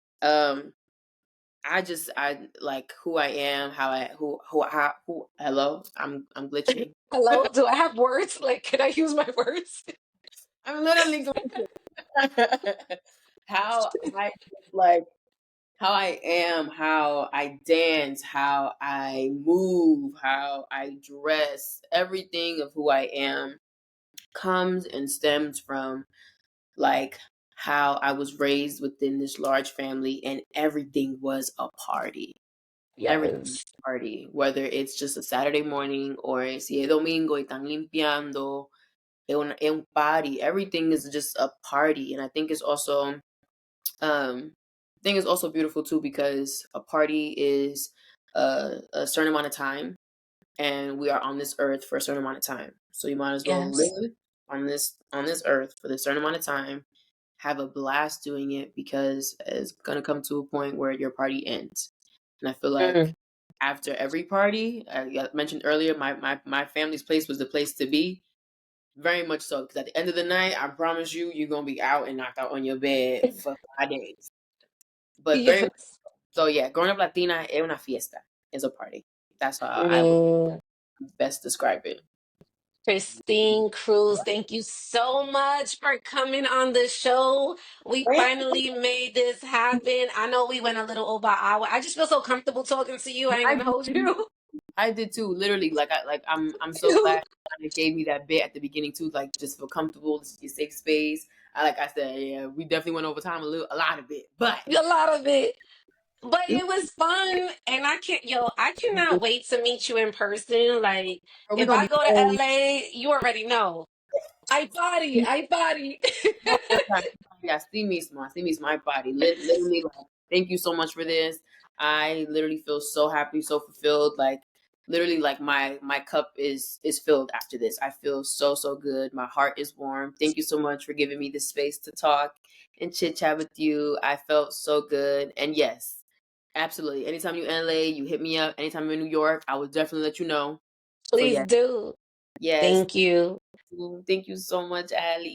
I like who I am, how I who how who hello, I'm glitching. Hello, do I have words? Like, can I use my words? I'm literally glitching. How I like how I am, how I dance, how I move, how I dress, everything of who I am comes and stems from like how I was raised within this large family and everything was a party. Everything was Yes. a party. Whether it's just a Saturday morning or si es domingo y están limpiando, es un party. Everything is just a party. And I think it's also beautiful too because a party is a certain amount of time and we are on this earth for a certain amount of time. So you might as well Yes. live on this earth for this certain amount of time, have a blast doing it because it's gonna come to a point where your party ends. And I feel like Mm, after every party, I mentioned earlier, my family's place was the place to be. Very much so, because at the end of the night, I promise you, you're gonna be out and knocked out on your bed for 5 days. But very much yes. so, yeah. Growing up Latina es una fiesta, is a party. That's how I would Mm. best describe it. Christine Cruz, thank you so much for coming on the show. We finally made this happen. I know we went a little over an hour. I just feel so comfortable talking to you. I ain't I gonna hold did, you. I did too. Literally, I'm so glad it gave me that bit at the beginning too. Like, just feel comfortable. This is your safe space. Like I said, yeah, we definitely went over time a lot of it, but A lot of it. But it was fun, and I cannot wait to meet you in person. Like, we if gonna I be go to friends. LA, you already know. I body. No, that's right. Yeah, así mismo, my body. Literally, like, thank you so much for this. I literally feel so happy, so fulfilled. Like, literally, like my cup is filled after this. I feel so good. My heart is warm. Thank you so much for giving me the space to talk and chit chat with you. I felt so good, and yes, absolutely. Anytime you in LA, you hit me up. Anytime you're in New York, I will definitely let you know. So Please yes, do. yes. Thank you. Thank you so much, Ali.